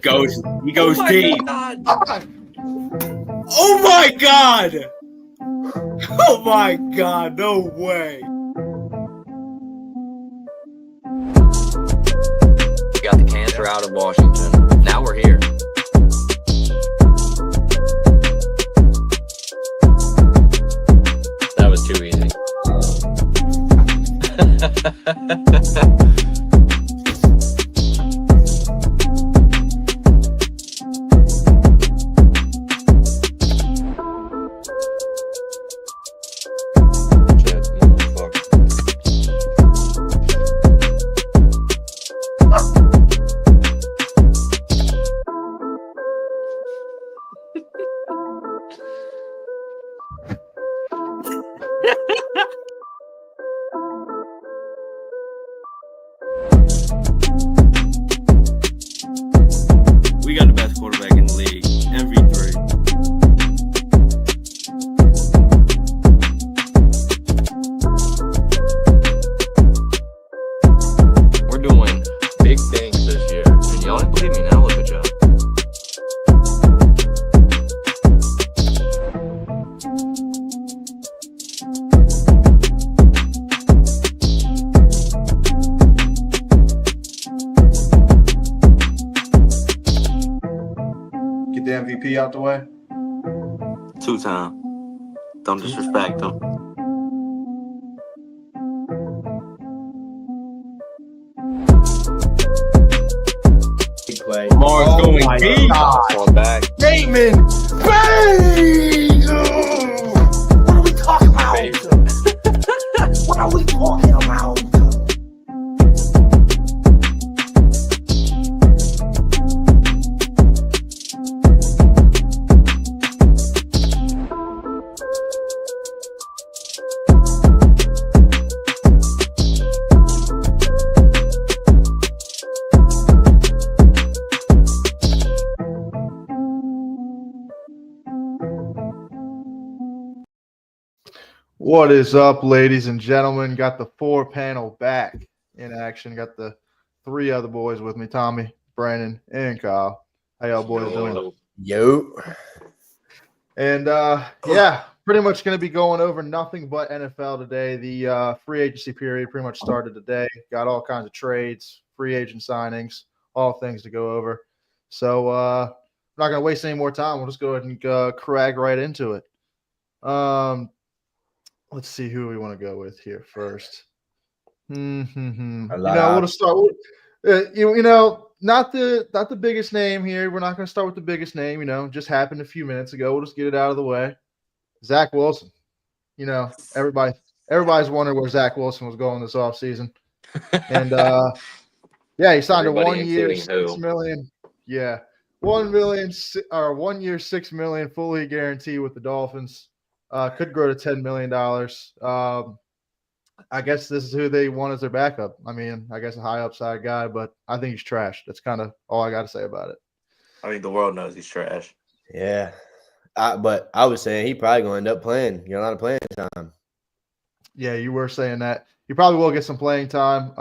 He goes deep. God. Oh my God! Oh my God! No way! We got the cancer out of Washington. Now we're here. That was too easy. Shit, motherfucker. We got the best quarterback in the league. MV3. We're doing big things this year. And y'all didn't believe me, now look at y'all. Get the MVP out the way. 2-time. Don't disrespect him. Big play. Lamar's Oh going my deep. God. Fall back. Bateman! Bang! What are we talking about? What are we talking about? What is up, ladies and gentlemen? Got the 4-panel back in action. Got the 3 other boys with me, Tommy, Brandon, and Kyle. How y'all boys doing? Yo. And yeah, pretty much going to be going over nothing but NFL today. The free agency period pretty much started today. Got all kinds of trades, free agent signings, all things to go over. So I'm not going to waste any more time. We'll just go ahead and crag right into it. Let's see who we want to go with here first. We'll just start with not the biggest name here. We're not going to start with the biggest name. Just happened a few minutes ago. We'll just get it out of the way. Zach Wilson. Everybody's wondering where Zach Wilson was going this offseason. And yeah, he signed Everybody, a 1 year, including $6 who? million. Yeah, 1 million or 1 year, $6 million fully guaranteed with the Dolphins. Could grow to $10 million. I guess this is who they want as their backup. I mean, I guess a high upside guy, but I think he's trash. That's kind of all I got to say about it. I think the world knows he's trash. Yeah. But I was saying he probably going to end up playing. You know, a lot of playing time. Yeah, you were saying that. He probably will get some playing time.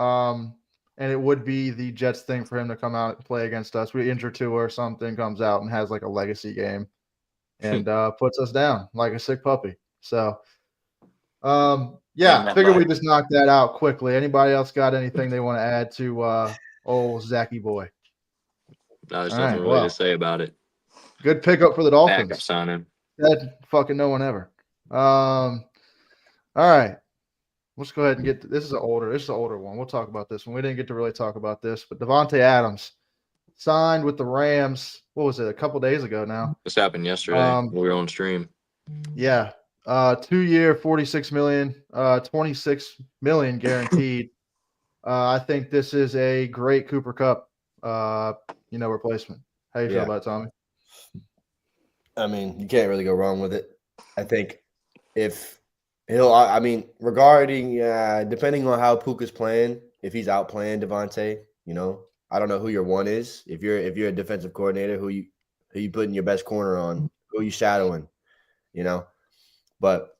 And it would be the Jets thing for him to come out and play against us. We injure two or something, comes out and has like a legacy game and puts us down like a sick puppy. So, yeah, figure we just knock that out quickly. Anybody else got anything they want to add to old Zachy boy? No, there's All nothing right, really well. to say about it. Good pickup for the Backup Dolphins. signing. Said fucking no one ever. All right. Let's go ahead and get this is an older one. We'll talk about this one. We didn't get to really talk about this, but Devontae Adams signed with the Rams. What was it? A couple days ago now. This happened yesterday when we were on stream. Yeah. 2 year, $46 million, $26 million guaranteed. I think this is a great Cooper Kupp replacement. How you feel about it, Tommy? I mean, you can't really go wrong with it. I think if regarding depending on how Puka's playing, if he's out playing Devontae, I don't know who your one is. If you're a defensive coordinator, who you putting your best corner on, who you shadowing, But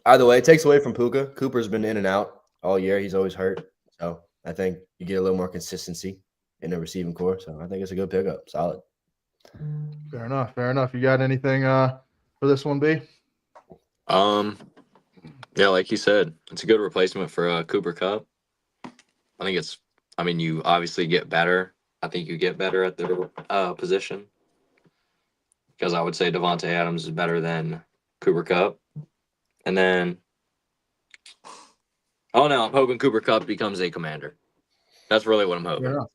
either way, it takes away from Puka. Cooper's been in and out all year. He's always hurt. So I think you get a little more consistency in the receiving core. So I think it's a good pickup. Solid. Fair enough. Fair enough. You got anything for this one, B? Yeah, like you said, it's a good replacement for Cooper Kupp. I think it's. I mean, you obviously get better. I think you get better at the position because I would say Devontae Adams is better than Cooper Kupp. And then, oh no, I'm hoping Cooper Kupp becomes a commander. That's really what I'm Fair hoping. enough.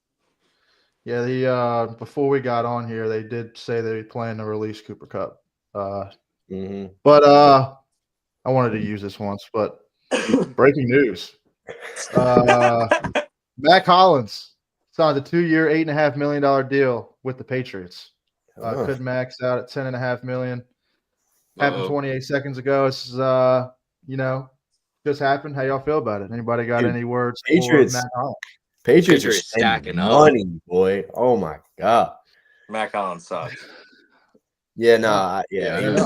Yeah, the before we got on here, they did say they plan to release Cooper Kupp. But I wanted to use this once, but breaking news. Mac Hollins signed a 2-year, $8.5 million deal with the Patriots. Could max out at $10.5 million. Happened 28 seconds ago. This is just happened. How y'all feel about it? Anybody got any words Patriots, for Mac Hollins? Patriots are Patriots stacking spending up. money, boy. Oh my god. Mac Hollins sucks. Yeah, no,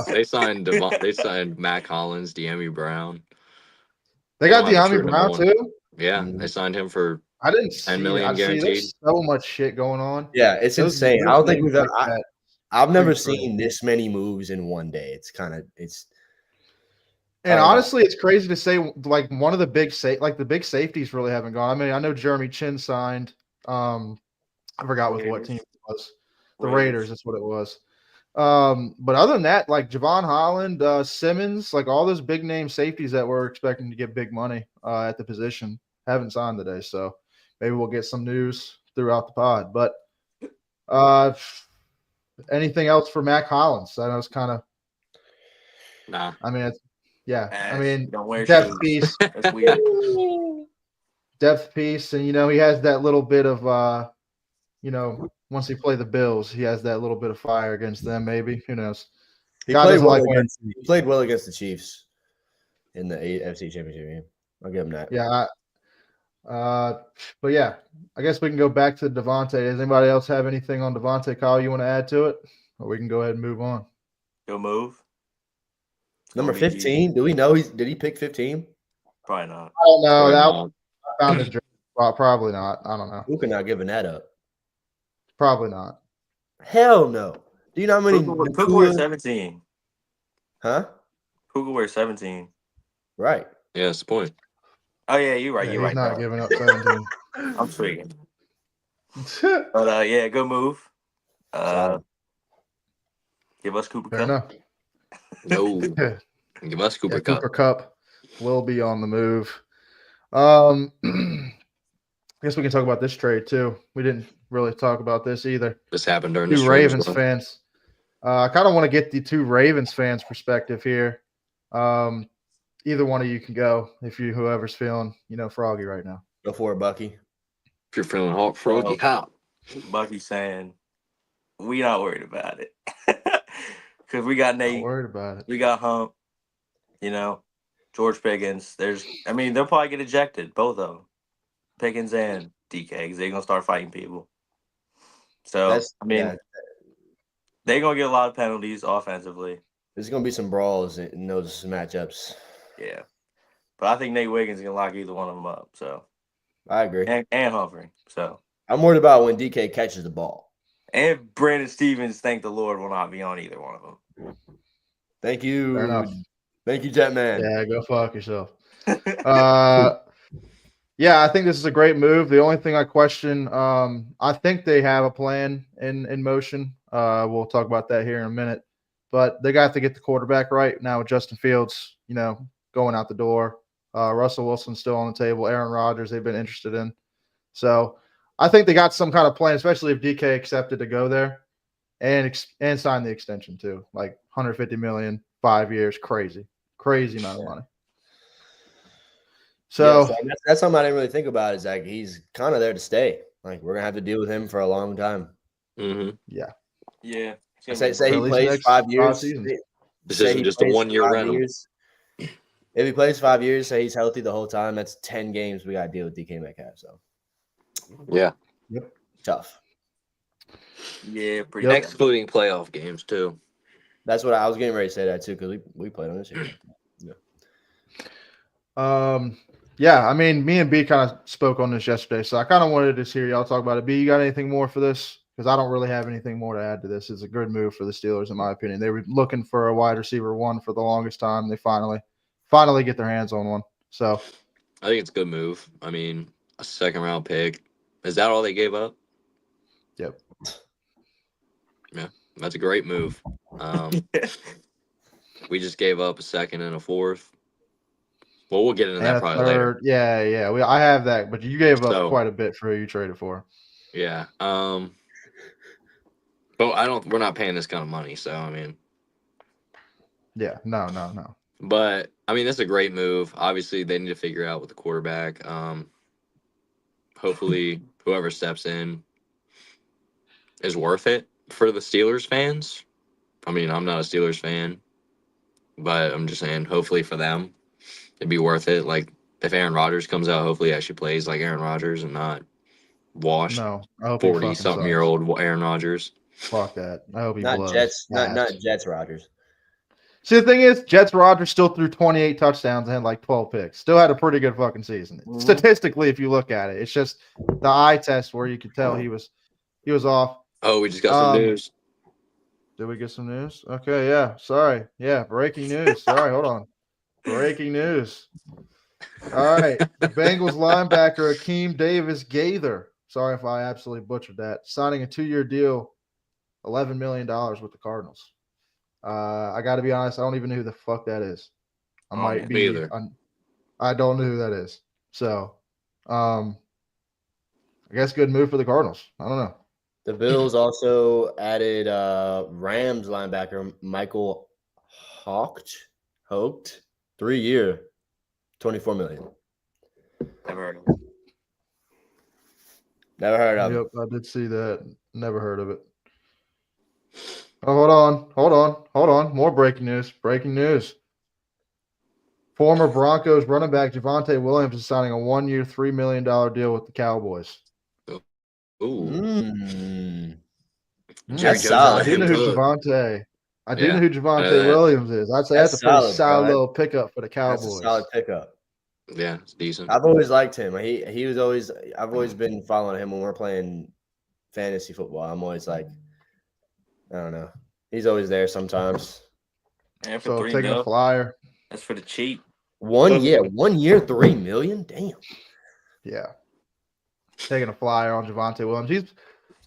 They signed they signed Mac Hollins, De'Ami Brown. They got don't have a De'Ami true Brown number one. too. Yeah, Mhm. they signed him for I didn't 10 see million I see. guaranteed. There's so much shit going on. Yeah, it's Those- insane. I those don't think names we've like that. I've never Freak seen this many moves in one day. It's And I don't know. honestly, it's crazy to say like one of the big the big safeties really haven't gone. I mean, I know Jeremy Chin signed. I forgot with what team it was. The Raiders. That's what it was. But other than that, like Javon Holland, Simmons, like all those big name safeties that we're expecting to get big money at the position haven't signed today. So maybe we'll get some news throughout the pod. But anything else for Mac Hollins? I know it's kind of. Nah. I mean, I mean, don't wear depth shoes. piece, That's weird. depth piece, and he has that little bit of once he play the Bills, he has that little bit of fire against them. Maybe who knows? He God played doesn't well like winning. he played well against the Chiefs in the AFC Championship game. I'll give him that. Yeah. But yeah, I guess we can go back to Devontae. Does anybody else have anything on Devontae, Kyle, you want to add to it? Or we can go ahead and move on. He'll move. Number Gonna be 15. Do we know did he pick 15? Probably not. I don't know. Probably I found it. Well, probably not. I don't know. Who can not giving that up? Probably not. Hell no. Do you know how many Puka wears 17. Huh? Puka wears 17. Right. Yeah, that's the point. Oh yeah, you're right. Yeah, You're he's right. not though. giving up 17. I'm tweaking. But yeah, good move. Solid. Give us Cooper Fair Kupp. enough. No. Give us Cooper Kupp. Cooper Kupp will be on the move. I guess we can talk about this trade too. We didn't really talk about this either. This happened during the Two stream as Ravens well. fans. I kind of want to get the two Ravens fans' perspective here. Either one of you can go if whoever's feeling, froggy right now. Go for it, Bucky. If you're feeling hot, froggy, hop. Bucky saying we not worried about it because we got Not Nate, worried about it. we got Hump, George Pickens. They'll probably get ejected, both of them, Pickens and DK, because they're gonna start fighting people. So they're gonna get a lot of penalties offensively. There's gonna be some brawls in those matchups. Yeah, but I think Nate Wiggins can lock either one of them up. So I agree. and Humphrey. So I'm worried about when DK catches the ball. and Brandon Stevens, thank the Lord, will not be on either one of them. Thank you. Fair enough. Thank you, Jetman. Yeah, go fuck yourself. Yeah, I think this is a great move. The only thing I question, I think they have a plan in motion. We'll talk about that here in a minute. But they got to get the quarterback right now with Justin Fields, going out the door. Russell Wilson's still on the table. Aaron Rodgers, they've been interested in. So I think they got some kind of plan, especially if DK accepted to go there and sign the extension too. Like $150 million, 5 years, crazy amount of money. So that's something I didn't really think about. Is like he's kind of there to stay. Like we're gonna have to deal with him for a long time. Mm-hmm. Yeah. Say he At least plays next 5 5 years. seasons. This Say isn't he just a plays 1-year 5 rental. years. If he plays 5 years, say he's healthy the whole time, that's 10 games we got to deal with DK Metcalf. So Yeah. Yep. tough. Yeah, pretty Yep. Excluding playoff games too. That's what I was getting ready to say that too because we played on this year. Yeah, I mean, me and B kind of spoke on this yesterday, so I kind of wanted to just hear y'all talk about it. B, you got anything more for this? Because I don't really have anything more to add to this. It's a good move for the Steelers, in my opinion. They were looking for a wide receiver one for the longest time. They finally get their hands on one. So I think it's a good move. I mean, a second round pick. Is that all they gave up? Yep. Yeah, that's a great move. We just gave up a second and a fourth. Well, we'll get into And that a probably later. third. Yeah. I have that, but you gave up So- quite a bit for who you traded for. Yeah. But we're not paying this kind of money, so I mean. Yeah. No. But I mean, that's a great move. Obviously, they need to figure out with the quarterback. Hopefully, whoever steps in is worth it for the Steelers fans. I mean, I'm not a Steelers fan, but I'm just saying, hopefully for them, it'd be worth it. Like if Aaron Rodgers comes out, hopefully he actually plays like Aaron Rodgers and not washed No. I hope he fucking 40-something-year-old Aaron Rodgers. Fuck that. I hope he Not blows. Jets. Ass. Not Jets. Rodgers. See, the thing is, Jets Rodgers still threw 28 touchdowns and had like 12 picks. Still had a pretty good fucking season. Statistically, if you look at it, it's just the eye test where you could tell he was off. Oh, we just got some news. Did we get some news? Okay, yeah. Sorry. Yeah, breaking news. Sorry, hold on. Breaking news. All right. The Bengals linebacker Akeem Davis Gaither. Sorry if I absolutely butchered that. Signing a 2-year deal, $11 million with the Cardinals. I got to be honest, I don't even know who the fuck that is. I might be. Either. I don't know who that is. So, I guess good move for the Cardinals. I don't know. The Bills also added Rams linebacker Michael Hogt, 3-year, $24 million. Never heard of it. Never heard of Yep, it. I did see that. Never heard of it. Oh, hold on. More breaking news. Former Broncos running back Javonte Williams is signing a 1-year, $3 million deal with the Cowboys. Ooh. Jerry That's solid. I do know who Good. Javonte. I do Yeah, know who I know Javonte that. Williams is. I'd say that's a pretty That's solid, solid bro. little pickup for the Cowboys. That's a solid pickup. Yeah, it's decent. I've always liked him. He was always. I've always been following him when we're playing fantasy football. I'm always like, I don't know. He's always there sometimes. And for So $3 taking a million, flyer. that's for the cheap. 1 year, $3 million. Damn. Yeah. Taking a flyer on Javonte Williams.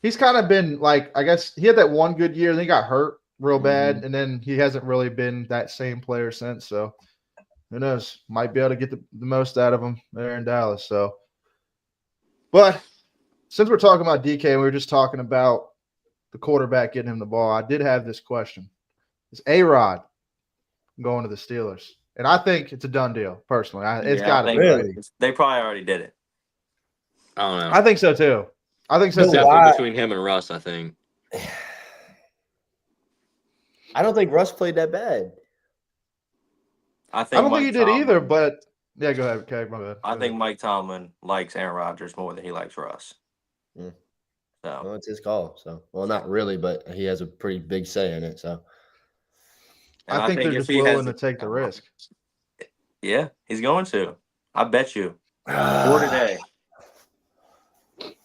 He's kind of been like, I guess he had that one good year, then he got hurt real bad, and then he hasn't really been that same player since. So who knows? Might be able to get the most out of him there in Dallas. So, but since we're talking about DK and we were just talking about the quarterback getting him the ball, I did have this question. Is A-Rod going to the Steelers? And I think it's a done deal, personally. It's got to be. Really? They probably already did it. I don't know. I think so, too. It's definitely between him and Russ, I think. I don't think Russ played that bad. I don't Mike think he did Tomlin- either, but yeah, go ahead. Okay, my bad. I think Mike Tomlin likes Aaron Rodgers more than he likes Russ. Mm. So Well, it's his call. So, well, not really, but he has a pretty big say in it. So, and I think they're if just he has willing to take the risk. Yeah, he's going to. I bet you. For today.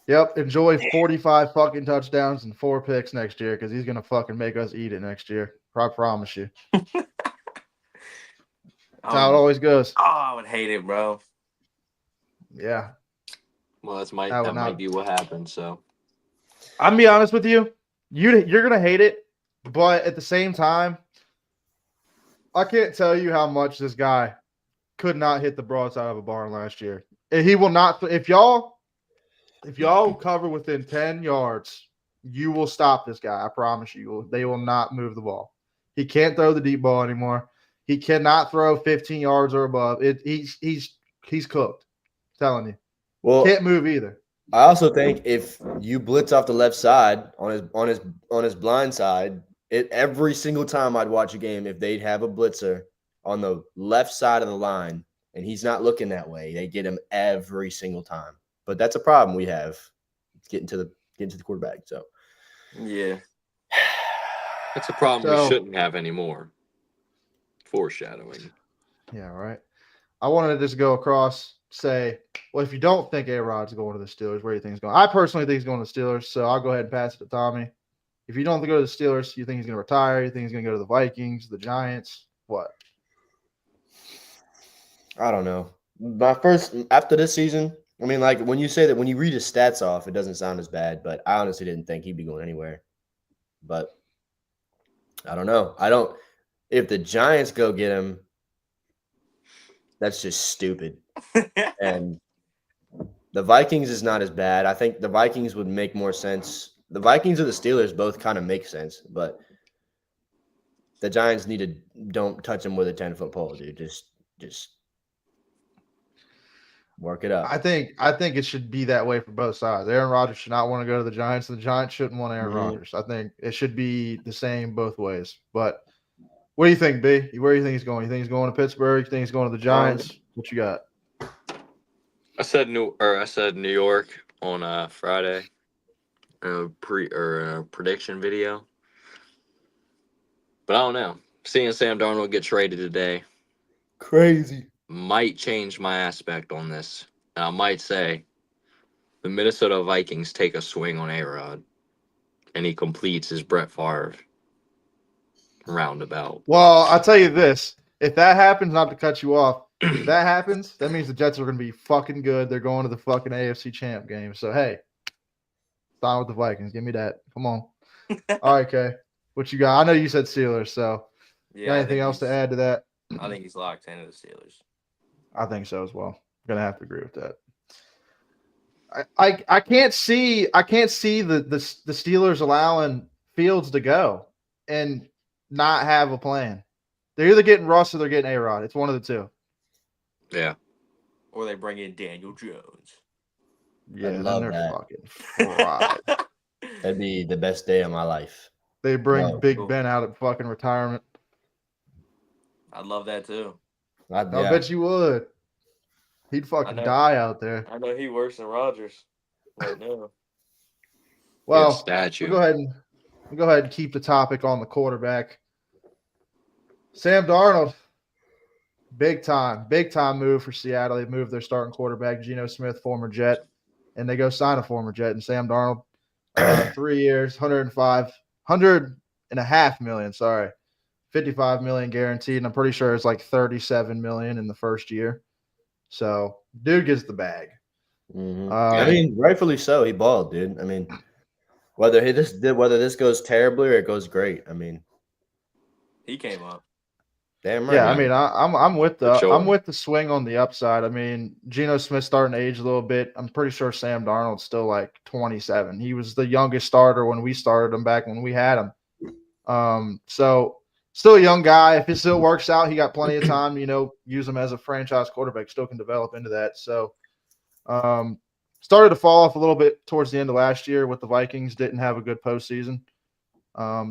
Yep, enjoy 45 fucking touchdowns and 4 picks next year because he's going to fucking make us eat it next year. I promise you. That's how it always goes. Oh, I would hate it, bro. Yeah. Well, that would might be what happened. So I'm be honest with you. You're going to hate it, but at the same time, I can't tell you how much this guy could not hit the broadside of a barn last year. And he will not. If y'all cover within 10 yards, you will stop this guy. I promise you. They will not move the ball. He can't throw the deep ball anymore. He cannot throw 15 yards or above. He's cooked. I'm telling you. well, Can't move either. I also think if you blitz off the left side on his blind side, every single time I'd watch a game, if they'd have a blitzer on the left side of the line and he's not looking that way, they get him every single time. But that's a problem we have getting to the quarterback. So Yeah. that's a problem we shouldn't have anymore. Foreshadowing. Yeah, right. I wanted to just go across say, well, if you don't think A-Rod's going to the Steelers, where do you think he's going? I personally think he's going to the Steelers, so I'll go ahead and pass it to Tommy. If you don't think go to the Steelers, you think he's going to retire? You think he's going to go to the Vikings, the Giants? What? I don't know. After this season, I mean, like when you say that, when you read his stats off, it doesn't sound as bad, but I honestly didn't think he'd be going anywhere. But I don't know. If the Giants go get him, that's just stupid. And the Vikings is not as bad. I think the Vikings would make more sense. The Vikings or the Steelers both kind of make sense, but the Giants don't touch him with a 10-foot pole, dude. Just work it up. I think it should be that way for both sides. Aaron Rodgers should not want to go to the Giants, and the Giants shouldn't want Aaron Rodgers. I think it should be the same both ways. But what do you think, B? Where do you think he's going? You think he's going to Pittsburgh? You think he's going to the Giants? What you got? I said New York on Friday. Prediction video. But I don't know. Seeing Sam Darnold get traded today Crazy. might change my aspect on this. And I might say the Minnesota Vikings take a swing on A-Rod and he completes his Brett Favre roundabout. Well, I'll tell you this. If that happens, not to cut you off, if that happens, that means the Jets are going to be fucking good. They're going to the fucking AFC champ game. So, hey, sign with the Vikings. Give me that. Come on. All right, Kay. What you got? I know you said Steelers, so got anything else to add to that? I think he's locked into the Steelers. I think so as well. I'm gonna have to agree with that. I can't see the Steelers allowing Fields to go and not have a plan. They're either getting Russ or they're getting A-Rod. It's one of the two. Yeah. Or they bring in Daniel Jones. Yeah, I love they're that. fucking fried. That'd be the best day of my life. They bring No, Big cool. Ben out of fucking retirement. I'd love that too. I bet you would. He'd fucking die out there. I know he works in Rodgers right now. Well, statue. we'll go ahead and keep the topic on the quarterback. Sam Darnold, big time move for Seattle. They moved their starting quarterback, Geno Smith, former Jet, and they go sign a former Jet and Sam Darnold. 3 years, $100.5 million. Sorry, $55 million guaranteed, and I'm pretty sure it's like $37 million in the first year. So, dude gets the bag. Mm-hmm. I mean, rightfully so. He balled, dude. I mean, whether this goes terribly or it goes great. I mean, he came up. Damn right. Yeah, I mean, I'm with Sure. I'm with the swing on the upside. I mean, Geno Smith starting to age a little bit. I'm pretty sure Sam Darnold's still like 27. He was the youngest starter when we started him back when we had him. So still a young guy. If it still works out, he got plenty of time. Use him as a franchise quarterback. Still can develop into that. So, started to fall off a little bit towards the end of last year with the Vikings. Didn't have a good postseason.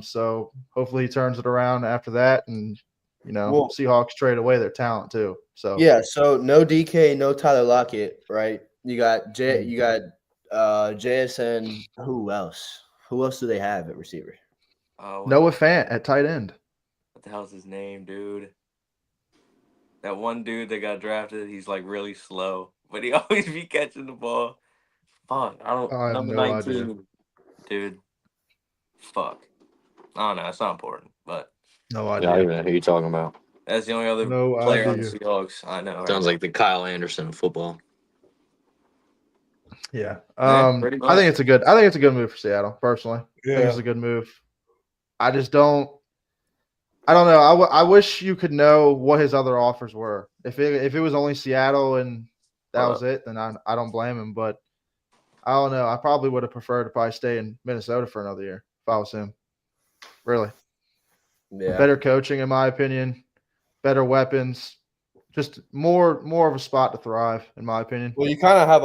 So hopefully he turns it around after that and. Seahawks trade away their talent too. So yeah, so no DK, no Tyler Lockett, right? You got JSN. Who else? Who else do they have at receiver? Noah Fant at tight end. What the hell's his name, dude? That one dude that got drafted, he's like really slow, but he always be catching the ball. Fuck, I have number no 19, idea. dude. Fuck, I don't know. It's not important, but. No Yeah, I idea. don't even know who you're talking about. That's the only other No player on the idea. Seahawks I know. Sounds like the Kyle Anderson of football. Yeah. pretty I think it's a good move for Seattle, personally. Yeah. I think it's a good move. I just don't know. I wish you could know what his other offers were. If it was only Seattle and that was it, then I don't blame him. But I don't know. I probably would have preferred to probably stay in Minnesota for another year if I was him. Really. Yeah. Better coaching, in my opinion. Better weapons. Just more of a spot to thrive, in my opinion. Well, you kind of have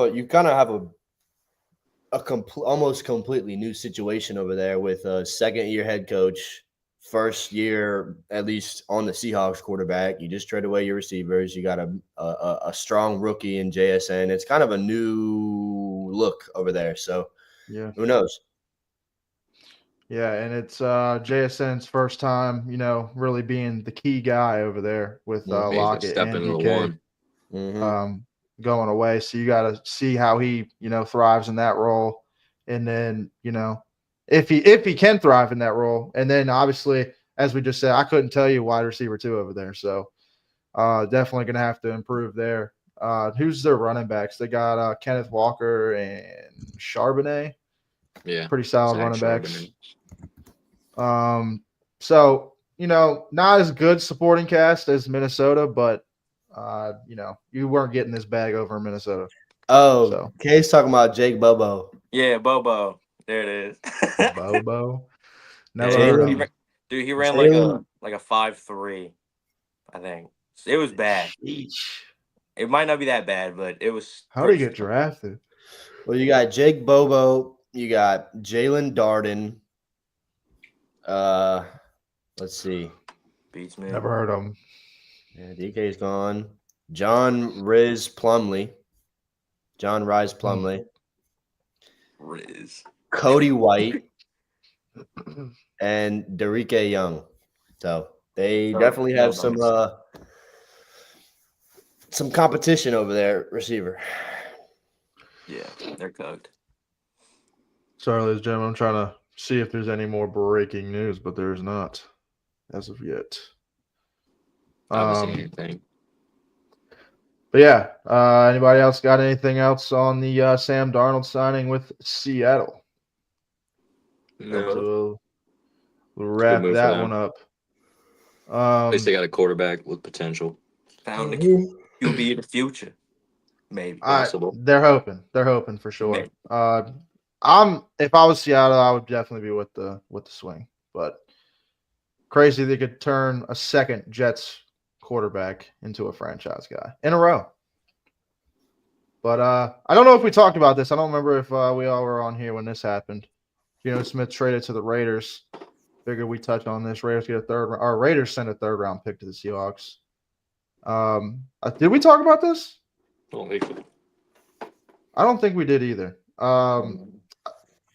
almost completely new situation over there with a second-year head coach, first year at least on the Seahawks quarterback. You just trade away your receivers. You got a strong rookie in JSN. It's kind of a new look over there. So Yeah. who knows? Yeah, and it's JSN's first time, really being the key guy over there with Amazing Lockett step and into the DK. one. Mm-hmm. going away. So you got to see how he, thrives in that role. And then, if he can thrive in that role. And then obviously, as we just said, I couldn't tell you wide receiver 2 over there. So definitely going to have to improve there. Who's their running backs? They got Kenneth Walker and Charbonnet. Yeah. Pretty solid Zach running backs. Charbonnet. So, not as good supporting cast as Minnesota, but you weren't getting this bag over in Minnesota. Oh, so Kay's talking about Jake Bobo. Yeah, Bobo. There it is. Bobo. Never Yeah, heard of he him. dude, he ran Jalen- like a 5.3, I think. It was bad. Sheesh. It might not be that bad, but it was. How did he get drafted? Well, you got Jake Bobo. You got Jalen Darden. Let's see. Beats me. Never heard of him. Yeah, DK's gone. John Rise Plumley. Riz. Cody White. And Derike Young. So they definitely have some competition over there, receiver. Yeah, they're cooked. Sorry, ladies and gentlemen, I'm trying to see if there's any more breaking news, but there's not as of yet. I haven't seen anything. But yeah, anybody else got anything else on the Sam Darnold signing with Seattle? No. So we'll wrap move for that them. one up. At least they got a quarterback with potential. Found the QB of the future. Maybe. Possible. They're hoping for sure. Maybe. If I was Seattle, I would definitely be with the swing. But crazy they could turn a second Jets quarterback into a franchise guy in a row. But I don't know if we talked about this. I don't remember if we all were on here when this happened. Geno Smith traded to the Raiders. Figured we touch on this. Raiders get Raiders send a 3rd round pick to the Seahawks. Did we talk about this? I don't think we did either.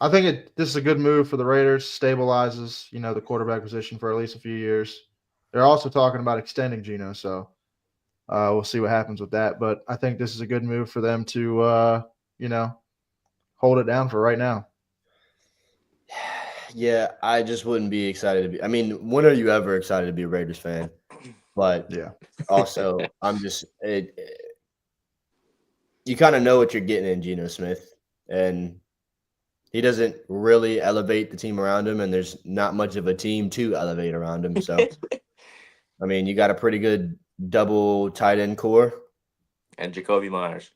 I think this is a good move for the Raiders. Stabilizes, the quarterback position for at least a few years. They're also talking about extending Geno, so we'll see what happens with that. But I think this is a good move for them to, hold it down for right now. Yeah, I just wouldn't be excited to be. I mean, when are you ever excited to be a Raiders fan? But Yeah. Also, I'm just you kind of know what you're getting in Geno Smith, and he doesn't really elevate the team around him, and there's not much of a team to elevate around him. So, I mean, you got a pretty good double tight end core, And Jacoby Myers.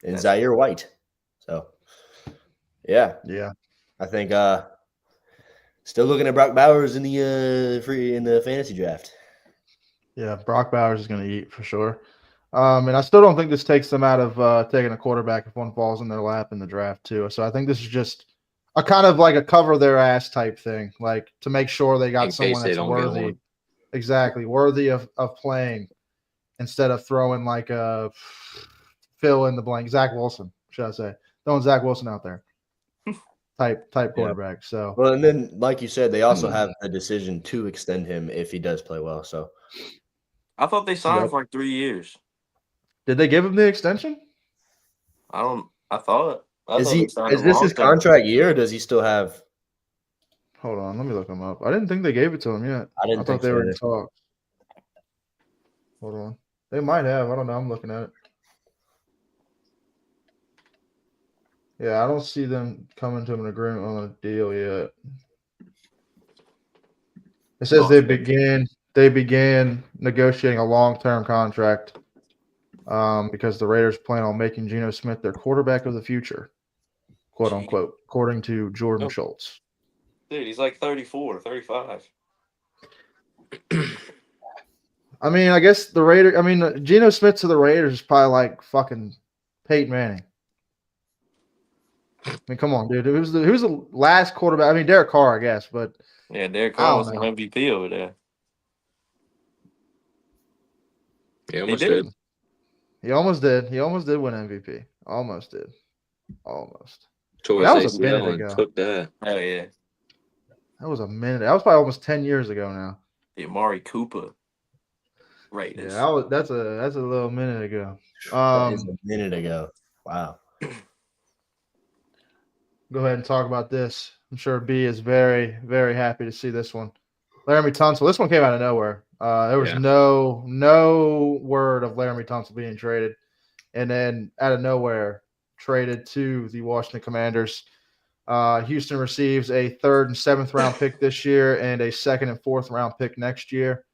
and Zaire White. So, yeah, I think still looking at Brock Bowers in the fantasy draft. Yeah, Brock Bowers is going to eat for sure. And I still don't think this takes them out of taking a quarterback if one falls in their lap in the draft too. So I think this is just a kind of like a cover their ass type thing, like to make sure they got someone that's worthy, worthy of playing, instead of throwing like a fill in the blank Zach Wilson, should I say, throwing Zach Wilson out there. Type quarterback. Yeah. So well, and then like you said, they also have the decision to extend him if he does play well. So I thought they signed for like 3 years. Did they give him the extension? I thought. Is this his contract year, or does he still have? Hold on, let me look him up. I didn't think they gave it to him yet. I thought they were in talks. Hold on, they might have. I don't know. I'm looking at it. Yeah, I don't see them coming to an agreement on a deal yet. It says they began negotiating a long-term contract because the Raiders plan on making Geno Smith their quarterback of the future, quote unquote, according to Jordan Schultz. Dude, he's like 34, 35. I mean, I guess Geno Smith to the Raiders is probably like fucking Peyton Manning. I mean, come on, dude. Who's the last quarterback? I mean, Derek Carr, I guess, but yeah, Derek Carr was an MVP over there. He almost did. He almost did. He almost did win MVP. Almost did. Almost. That was a minute ago. Took that. Hell yeah. That was a minute. That was probably almost 10 years ago now. The Amari Cooper. Raiders. Yeah, that's a little minute ago. That is a minute ago. Wow. Go ahead and talk about this. I'm sure B is very, very happy to see this one. Laramie Tunsil. This one came out of nowhere. There was no word of Laramie Tunsil being traded, and then out of nowhere, traded to the Washington Commanders. Houston receives a 3rd and 7th round pick this year, and a 2nd and 4th round pick next year.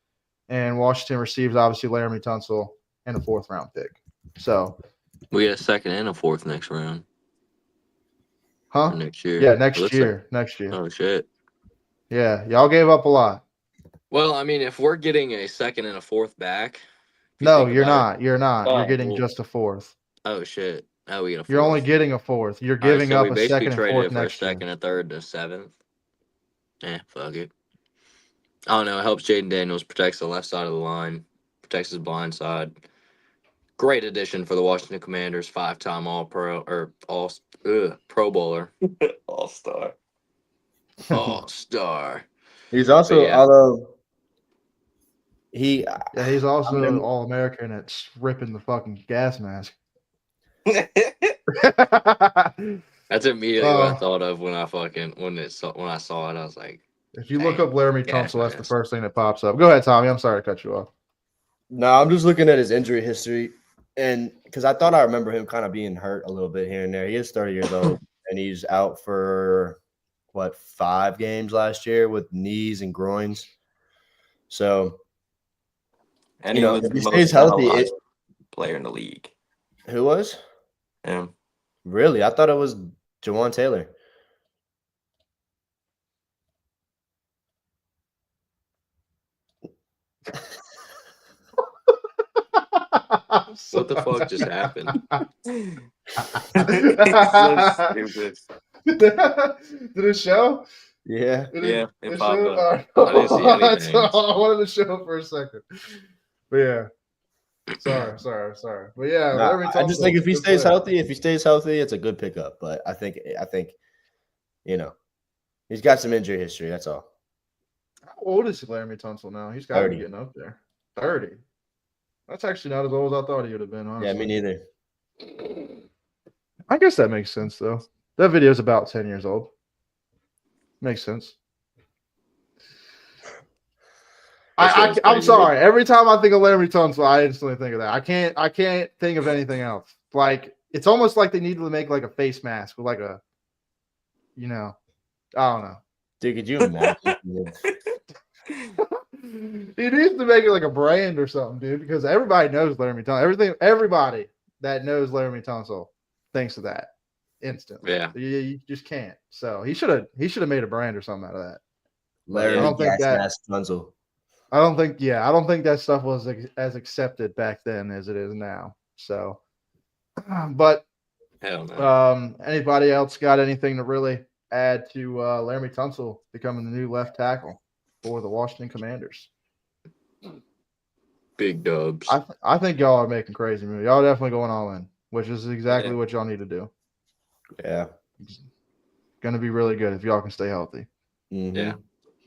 And Washington receives obviously Laramie Tunsil and a 4th round pick. So we get a 2nd and a 4th next round. Huh? Next year. Yeah, next year. Oh shit. Yeah, y'all gave up a lot. Well, I mean, if we're getting a 2nd and a 4th back. No, you're not. You're not. Oh, You're getting well, just a 4th. Oh shit. Oh, we get a 4th. You're only getting a 4th. You're All right, giving so up we a basically 2nd and traded 4th it for next a 2nd, a 3rd, and a 7th. Fuck it. I don't know. It helps Jaden Daniels, protects the left side of the line, protects his blind side. Great addition for the Washington Commanders, 5-time All-Pro or Pro Bowler. All-star. All-star. He's also, yeah. although he's also All-American at ripping the fucking gas mask. That's immediately what I thought of when I saw it. I was like, if you look up Laramie Tunsil, that's the first thing that pops up. Go ahead, Tommy. I'm sorry to cut you off. No, I'm just looking at his injury history, and because I thought I remember him kind of being hurt a little bit here and there. He is 30 years old, and he's out for 5 games last year with knees and groins. So, and if he stays healthy, player in the league. Who was? Him. Really? I thought it was Jawan Taylor. What the fuck just happened? So stupid. Did it show? Yeah. It popped up. I didn't see anything. I wanted to show for a second. But yeah. Sorry. But yeah, I just think if he stays healthy, it's a good pickup. But I think he's got some injury history. That's all. How old is Laramie Tunsil now? He's got to be getting up there. 30. That's actually not as old as I thought he would have been, honestly. Yeah, me neither. I guess that makes sense, though. That video is about 10 years old. Makes sense. I'm sorry. Every time I think of Laramie Tunsil, I instantly think of that. I can't think of anything else. Like, it's almost like they need to make like a face mask with like a, I don't know. Dude, could you imagine? He needs to make it like a brand or something, dude, because everybody knows Laramie Tunsil. Everybody that knows Laramie Tunsil thinks of that instantly. Yeah. You just can't. So he should have made a brand or something out of that. Laramie Tunsil. I don't think that stuff was as accepted back then as it is now. So, but hell no. Anybody else got anything to really add to Laramie Tunsil becoming the new left tackle for the Washington Commanders? Big dubs. I think y'all are making crazy moves. Y'all are definitely going all in, which is exactly what y'all need to do. Yeah. It's going to be really good if y'all can stay healthy. Mm-hmm. Yeah.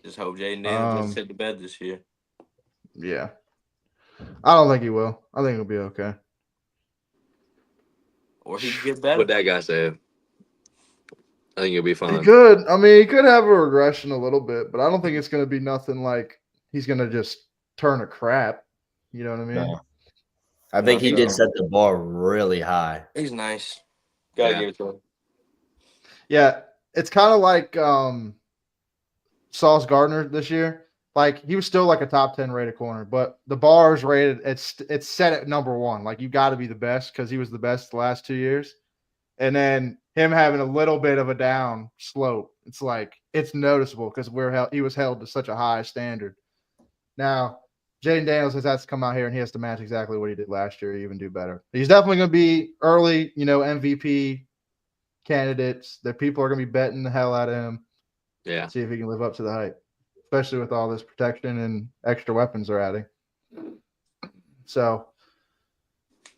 Just hope Jaden Daniels just hit the bed this year. Yeah. I don't think he will. I think he'll be okay. Or he could get better. What that guy said. I think he'll be fine. He could. I mean, he could have a regression a little bit, but I don't think it's going to be nothing like he's going to just turn to crap. You know what I mean? No. I think he did set the bar really high. He's nice. Gotta give it to him. Yeah. It's kind of like Sauce Gardner this year. Like, he was still like a top 10 rated corner, but the bar is rated. It's set at number 1. Like, you got to be the best because he was the best the last 2 years. And then him having a little bit of a down slope, it's like it's noticeable because he was held to such a high standard. Now, Jaden Daniels has to come out here and he has to match exactly what he did last year, even do better. He's definitely going to be early, MVP candidates. That people are going to be betting the hell out of him. Yeah. See if he can live up to the hype, especially with all this protection and extra weapons they're adding. So,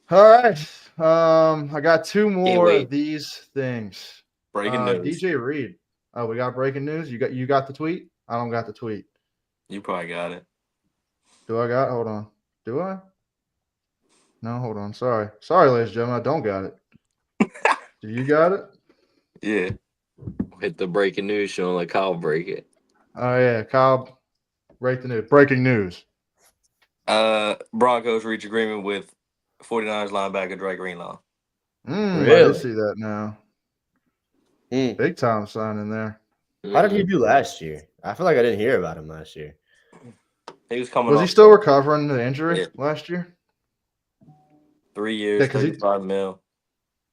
all right. I got 2 more of these things. Breaking news. DJ Reed. Oh, we got breaking news. You got the tweet? I don't got the tweet. You probably got it. Do I got? Hold on. Do I? No, hold on. Sorry, ladies and gentlemen, I don't got it. Do you got it? Yeah. Hit the breaking news show and let Kyle break it. Oh yeah, Kyle, break the news. Breaking news. Broncos reach agreement with 49ers linebacker Dre Greenlaw. I Really? did see that now. Mm. Big time sign in there. How did he do last year? I feel like I didn't hear about him last year. He was coming Was off he still recovering the injury Yeah. last year? 3 years, Yeah, 'cause he- 35 mil.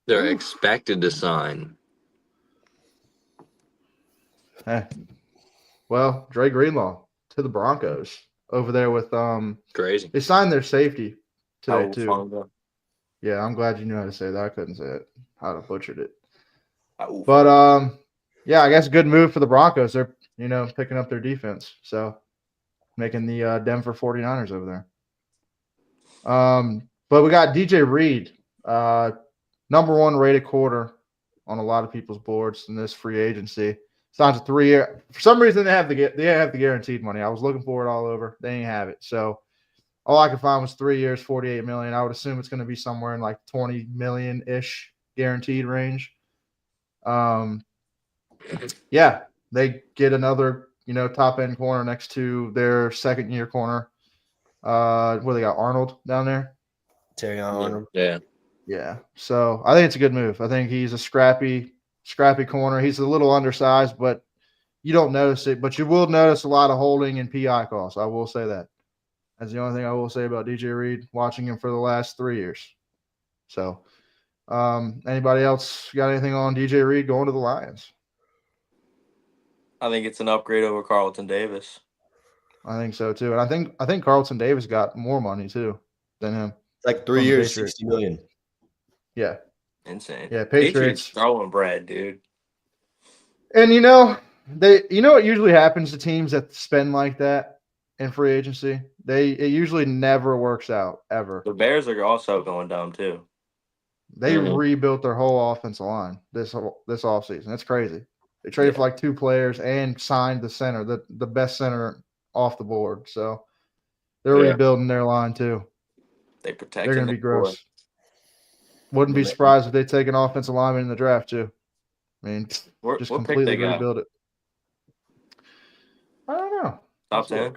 They're Oof. expected to sign. Hey. Well, Dre Greenlaw to the Broncos over there with Crazy. they signed their safety today Raul too. Fonda. Yeah, I'm glad you knew how to say that. I couldn't say it. I'd have butchered it. Raul But Fonda. yeah, I guess good move for the Broncos. They're picking up their defense, so making the Denver 49ers over there. But we got DJ Reed, number 1 rated quarter on a lot of people's boards in this free agency. Signs a 3-year. For some reason, they have the guaranteed money. I was looking for it all over. They ain't have it. So all I could find was 3 years, $48 million. I would assume it's going to be somewhere in like $20 million ish guaranteed range. Yeah, they get another top end corner next to their 2nd-year corner. Where they got Arnold down there. Terry Arnold. Yeah. Yeah. So I think it's a good move. I think he's a scrappy corner. He's a little undersized, but you don't notice it. But you will notice a lot of holding and PI calls. I will say that. That's the only thing I will say about DJ Reed, watching him for the last 3 years. So anybody else got anything on DJ Reed going to the Lions? I think it's an upgrade over Carlton Davis. I think so too. And I think Carlton Davis got more money too than him. It's like 3 From the years, Patriots. $60 million. Yeah. Insane. Yeah, Patriots throwing bread, dude. And what usually happens to teams that spend like that in free agency? It usually never works out ever. The Bears are also going down too. They rebuilt their whole offensive line this offseason. That's crazy. They traded for like 2 players and signed the center, the best center off the board. So they're rebuilding their line too. They're They're going to be gross. Wouldn't be surprised if they take an offensive lineman in the draft too. I mean, just completely rebuild it. I don't know. Top 10.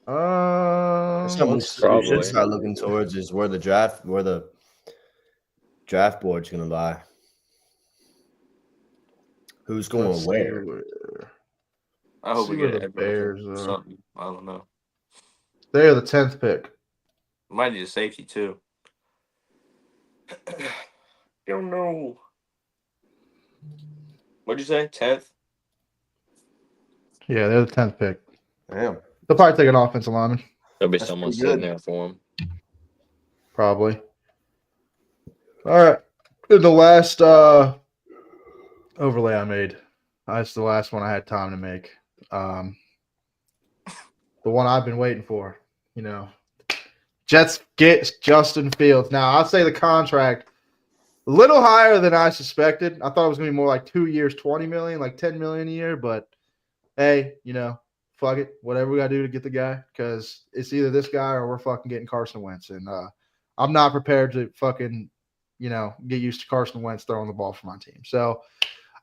That's something we should start looking towards is where the draft board's going to lie. Who's going where? I hope we get the Bears. Something. I don't know. They are the 10th pick. Might need a safety too. Don't know. What'd you say? 10th? Yeah, they're the 10th pick. Damn. They'll probably take an offensive lineman. There'll be someone sitting there for him. Probably. All right. In the last overlay I made, that's the last one I had time to make. The one I've been waiting for, Jets get Justin Fields. Now, I'll say the contract a little higher than I suspected. I thought it was going to be more like 2 years, $20 million, like $10 million a year. But, hey, fuck it. Whatever we got to do to get the guy, because it's either this guy or we're fucking getting Carson Wentz. And I'm not prepared to fucking, get used to Carson Wentz throwing the ball for my team. So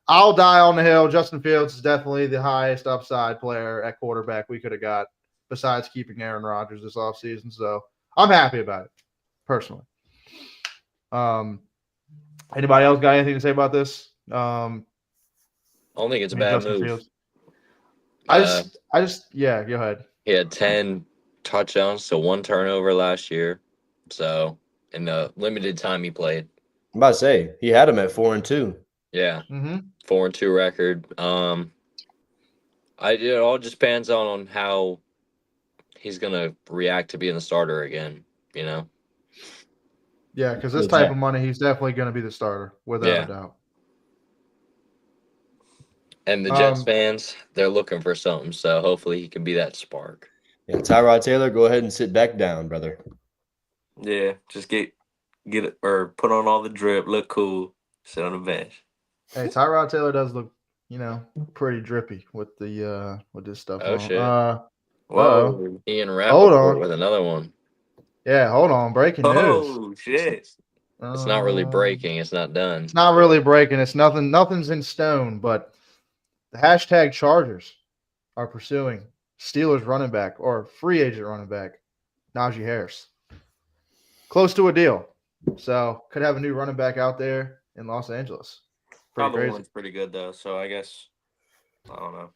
I'll die on the hill. Justin Fields is definitely the highest upside player at quarterback we could have got besides keeping Aaron Rodgers this offseason. So I'm happy about it, personally. Anybody else got anything to say about this? I don't think it's a bad Justin move. Fields. I just, yeah, go ahead. He had 10 touchdowns, so 1 turnover last year. So in the limited time he played. I'm about to say he had him at 4-2. Yeah. 4-2 record. It all just depends on how he's gonna react to being the starter again, Yeah, because this type of money, he's definitely going to be the starter, without a doubt. And the Jets fans, they're looking for something, so hopefully he can be that spark. Yeah, Tyrod Taylor, go ahead and sit back down, brother. Yeah, just get it or put on all the drip, look cool, sit on the bench. Hey, Tyrod Taylor does look, pretty drippy with the with this stuff. Oh, shit. Whoa. Ian Hold Rappaport on. with another one. Yeah, hold on. Breaking news. Oh shit. It's not really breaking. It's not done. It's not really breaking. It's nothing. Nothing's in stone. But the hashtag Chargers are pursuing Steelers running back or free agent running back Najee Harris. Close to a deal. So could have a new running back out there in Los Angeles. Pretty Other crazy. one's pretty good though, so I guess I don't know.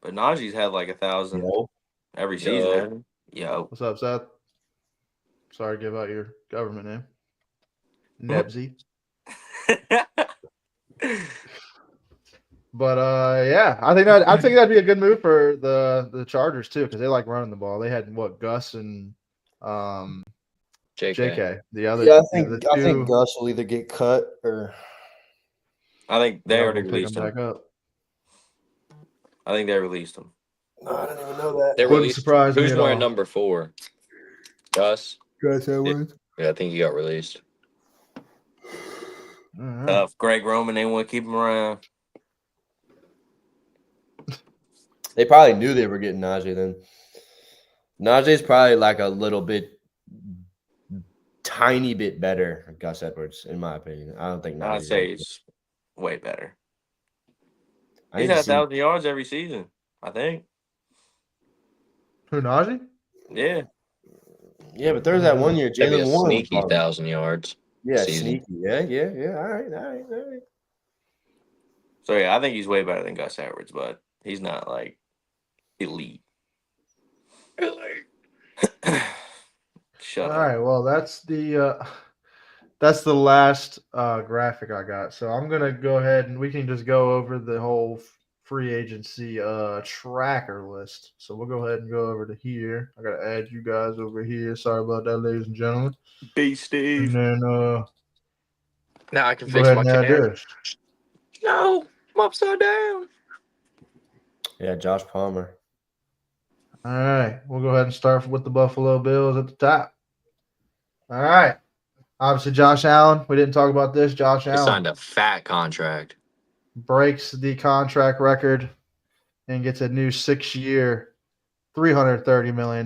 But Najee's had like 1,000 every season. Yo. Hasn't he? Yo. What's up, Seth? Sorry to give out your government name. What? Nebsy. But yeah, I think that'd be a good move for the Chargers too, because they like running the ball. They had Gus and JK. The other Yeah, the I two, think Gus will either get cut or I think they they'll already pick released him him. back up. I think they released him. no, I don't even know that. They Wouldn't released. surprise me Who's at wearing all. number 4? Gus. Gus Edwards. Yeah, I think he got released. All right. Tough. Greg Roman, they want to keep him around. They probably knew they were getting Najee then. Najee's probably like a little bit, tiny bit better than Gus Edwards, in my opinion. I don't think Najee. I'd say he's way better. I He's need had to see- 1,000 yards every season, I think. Who, Najee? Yeah. Yeah, but there's that one year That'd be a Jalen Warren. was sneaky balling. 1,000 yards. Yeah, season. sneaky. Yeah. All right. So yeah, I think he's way better than Gus Edwards, but he's not like elite. Shut All up. right. Well, that's the last graphic I got. So I'm gonna go ahead and we can just go over the whole free agency tracker list. So we'll go ahead and go over to here. I gotta add you guys over here. Sorry about that, ladies and gentlemen. B Steve. And then Now I can go fix ahead my and add camera. this. No, I'm upside down. Yeah, Josh Palmer. All right. We'll go ahead and start with the Buffalo Bills at the top. All right. Obviously, Josh Allen. We didn't talk about this. Josh He Allen signed a fat contract. breaks the contract record and gets a new 6-year, $330 million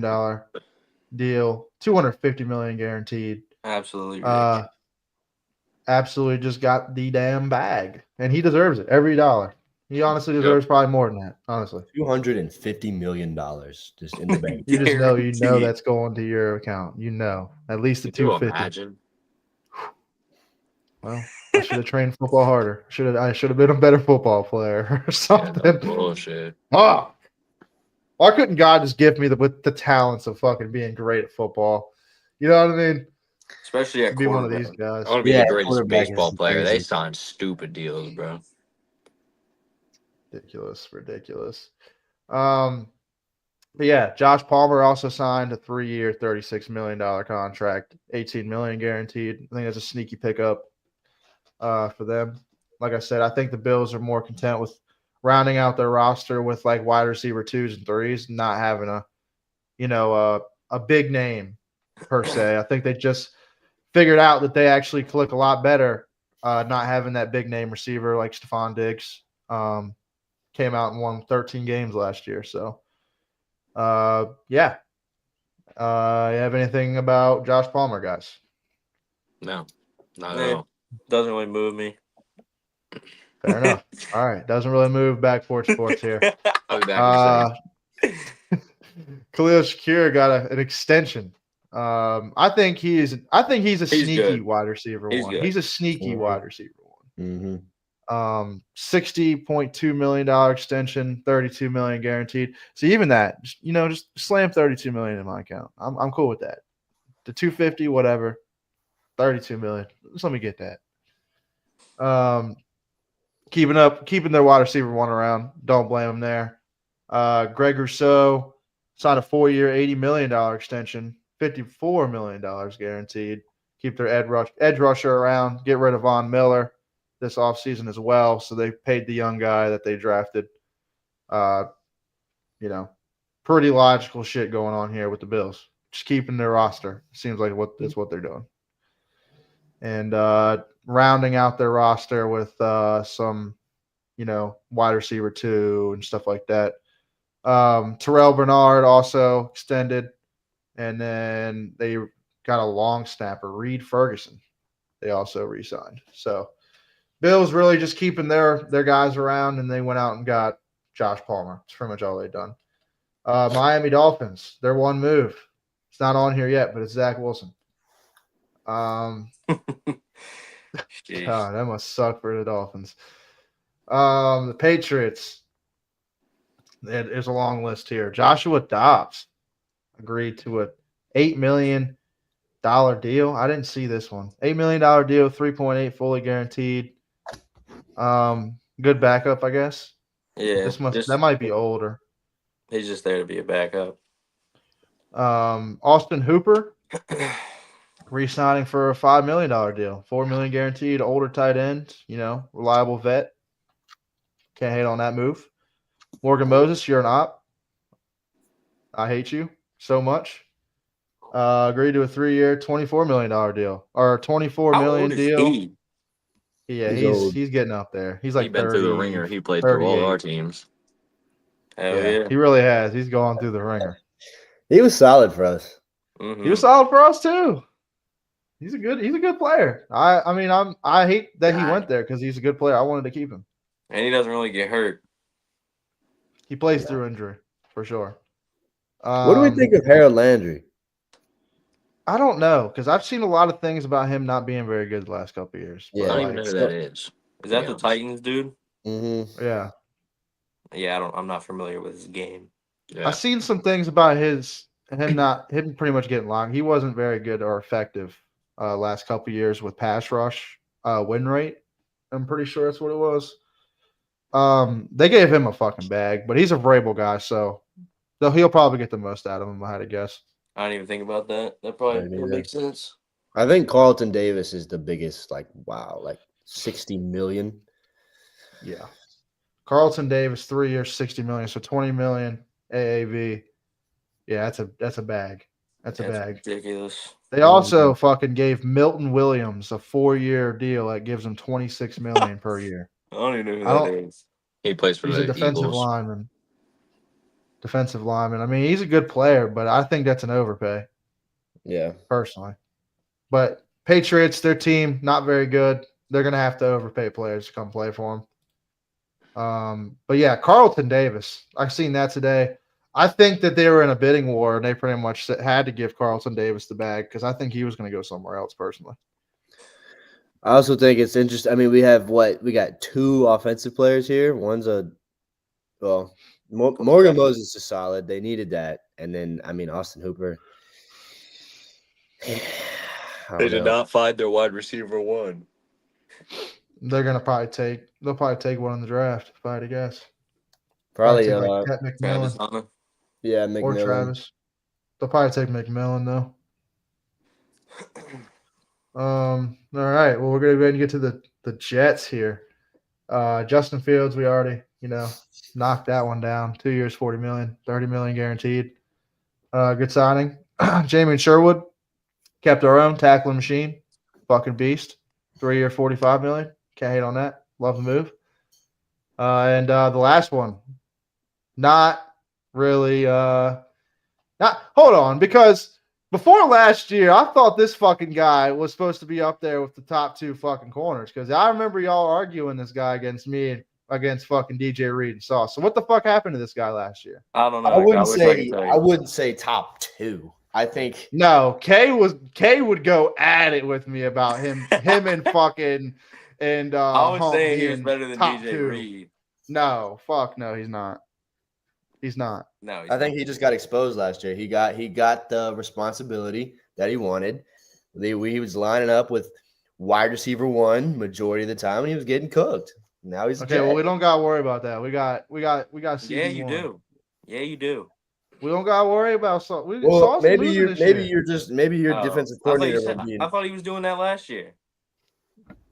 deal, $250 million guaranteed. Absolutely ridiculous. Absolutely just got the damn bag, and he deserves it, every dollar. He honestly deserves probably more than that, honestly. $250 million just in the bank. You just know Guaranteed. that's going to your account. You know, at least the Could you 250. imagine? Well, I should have trained football harder. I should have been a better football player or Yeah, something. no bullshit. Oh, why couldn't God just give me with the talents of fucking being great at football? You know what I mean? Especially at Be one of quarterback. these guys. I want to be Yeah, the greatest quarterback is baseball player. They crazy. signed stupid deals, bro. Ridiculous. But yeah, Josh Palmer also signed a 3-year, $36 million contract, $18 million guaranteed. I think that's a sneaky pickup for them. Like I said, I think the Bills are more content with rounding out their roster with like wide receiver 2s and 3s, not having a big name per se. I think they just figured out that they actually click a lot better not having that big name receiver like Stephon Diggs. Came out and won 13 games last year. So, yeah. You have anything about Josh Palmer, guys? No, not at Yeah. all. Doesn't really move me. Fair enough. All right. Doesn't really move backport sports here. I'll be back in a second. Khalil Shakir got an extension. I think he's a He's sneaky good. wide receiver He's one. good. He's a sneaky Mhm. wide receiver one. Mm-hmm. $60.2 million extension, $32 million guaranteed. So even that, just slam $32 million in my account. I'm cool with that. The $250, whatever. $32 million. Just let me get that. Keeping their wide receiver one around. Don't blame them there. Greg Rousseau signed a 4-year, $80 million extension, $54 million guaranteed. Keep their edge rusher around. Get rid of Von Miller this offseason as well. So they paid the young guy that they drafted. Pretty logical shit going on here with the Bills. Just keeping their roster. Seems like that's what they're doing. And rounding out their roster with some, wide receiver 2 and stuff like that. Terrell Bernard also extended, and then they got a long snapper, Reed Ferguson. They also re-signed. So Bills really just keeping their guys around, and they went out and got Josh Palmer. That's pretty much all they've done. Miami Dolphins, their one move. It's not on here yet, but it's Zach Wilson. God, that must suck for the Dolphins. The Patriots. There's a long list here. Joshua Dobbs agreed to a $8 million deal. I didn't see this one. $8 million deal, 3.8 fully guaranteed. Good backup, I guess. Yeah, That might be older. He's just there to be a backup. Austin Hooper re-signing for a $5 million deal, $4 million guaranteed. Older tight end, reliable vet. Can't hate on that move. Morgan Moses, you're an op. I hate you so much. Agreed to a 3-year, $24 million deal or $24 million deal. He? Yeah, he's getting up there. He's like He's been 30, through the ringer. He played through all our teams. Hell yeah. He really has. He's gone through the ringer. He was solid for us. Mm-hmm. He was solid for us too. He's a good player. I hate that he went there because he's a good player. I wanted to keep him. And he doesn't really get hurt. He plays through injury for sure. What do we think of Harold Landry? I don't know because I've seen a lot of things about him not being very good the last couple of years. Yeah, I don't even know who that is. Is that the Titans dude? Mm-hmm. Yeah. Yeah, I'm not familiar with his game. Yeah. I've seen some things about him pretty much getting locked. He wasn't very good or effective last couple of years with pass rush win rate. I'm pretty sure that's what it was. They gave him a fucking bag, but he's a Vrabel guy, so he'll probably get the most out of him, I had to guess. I didn't even think about that. That probably would make sense. I think Carlton Davis is the biggest, like 60 million. Yeah. Carlton Davis, 3 years, 60 million, so 20 million AAV. Yeah, that's a bag. That's a bag. Ridiculous. They also fucking gave Milton Williams a 4-year deal that gives him 26 million per year. I don't even know who that is. He plays for He's the a defensive Eagles. lineman. I mean, he's a good player, but I think that's an overpay. Yeah. Personally. But Patriots, their team, not very good. They're going to have to overpay players to come play for them. But yeah, Carlton Davis. I've seen that today. I think that they were in a bidding war, and they pretty much had to give Carlton Davis the bag because I think he was going to go somewhere else personally. I also think it's interesting. I mean, we got 2 offensive players here. One's Morgan Moses is solid. They needed that. And then, Austin Hooper. They did not find their wide receiver one. They'll probably take one in the draft, if I had to guess. Probably like Travis McMillan. Hunter. Yeah, McMillan. Or Travis. They'll probably take McMillan, though. All right. Well, we're going to go ahead and get to the Jets here. Justin Fields, we already, knocked that one down. 2 years, 40 million, 30 million guaranteed. Good signing. Jamie Sherwood, kept our own tackling machine. Fucking beast. 3-year, 45 million. Can't hate on that. Love the move. And the last one, not really. Hold on, because before last year, I thought this fucking guy was supposed to be up there with the top 2 fucking corners because I remember y'all arguing this guy against me against fucking DJ Reed and Sauce. So what the fuck happened to this guy last year? I don't know. I wouldn't say top 2. I think no. Kay would go at it with me about him and fucking and. I would say he was being better than top DJ 2. Reed. No, fuck no, he's not. He's not. No, I think he just got exposed last year. He got the responsibility that he wanted. He was lining up with wide receiver 1 majority of the time, and he was getting cooked. Now he's okay. Well, we don't gotta worry about that. We got. CD1. Yeah, you do. Yeah, you do. We don't gotta worry about Sauce. Maybe your defensive coordinator. I thought he was doing that last year.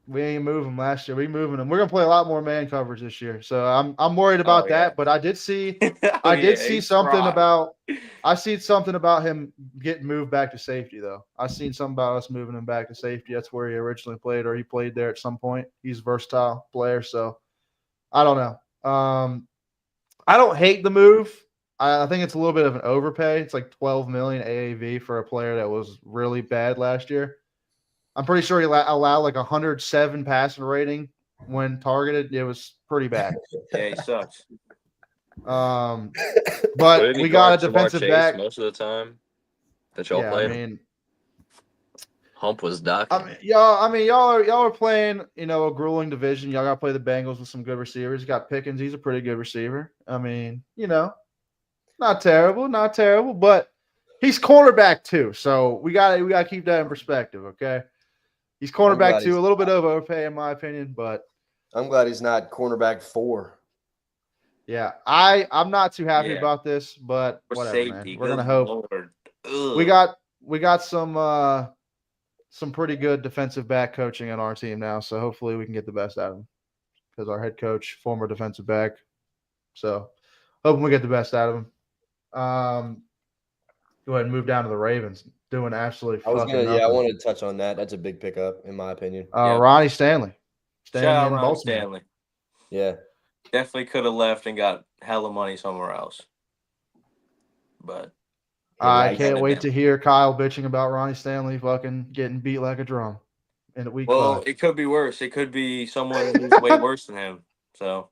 We ain't move him last year. We moving him. We're gonna play a lot more man coverage this year. So I'm worried about that. But I did see see something about him getting moved back to safety though. I seen something about us moving him back to safety. That's where he originally played, or he played there at some point. He's a versatile player, so I don't know. I don't hate the move. I think it's a little bit of an overpay. It's like 12 million AAV for a player that was really bad last year. I'm pretty sure he allowed like 107 passing rating when targeted. It was pretty bad. Yeah, he sucks. But Didn't he we got a guard Jamar defensive Chase back. most of the time that y'all Yeah, played. I mean, Hump was ducking. y'all are playing, a grueling division. Y'all got to play the Bengals with some good receivers. You got Pickens. He's a pretty good receiver. I mean, not terrible, but he's cornerback too. So we got to keep that in perspective, okay? He's cornerback too, a little bit of overpay in my opinion, but I'm glad he's not cornerback 4. yeah, I'm not too happy Yeah. about this, but For whatever, safety, man. We're gonna good hope. Lord. We got some pretty good defensive back coaching on our team now, so hopefully we can get the best out of him. Because our head coach, former defensive back, so hoping we get the best out of him. Go ahead and move down to the Ravens, doing absolutely. I nothing. wanted to touch on that. That's a big pickup in my opinion. Ronnie Stanley, Shout out in Ron Baltimore. Stanley. Yeah. Definitely could have left and got hella money somewhere else. But I can't wait to hear Kyle bitching about Ronnie Stanley fucking getting beat like a drum in week 5. It could be worse. It could be someone who's way worse than him. So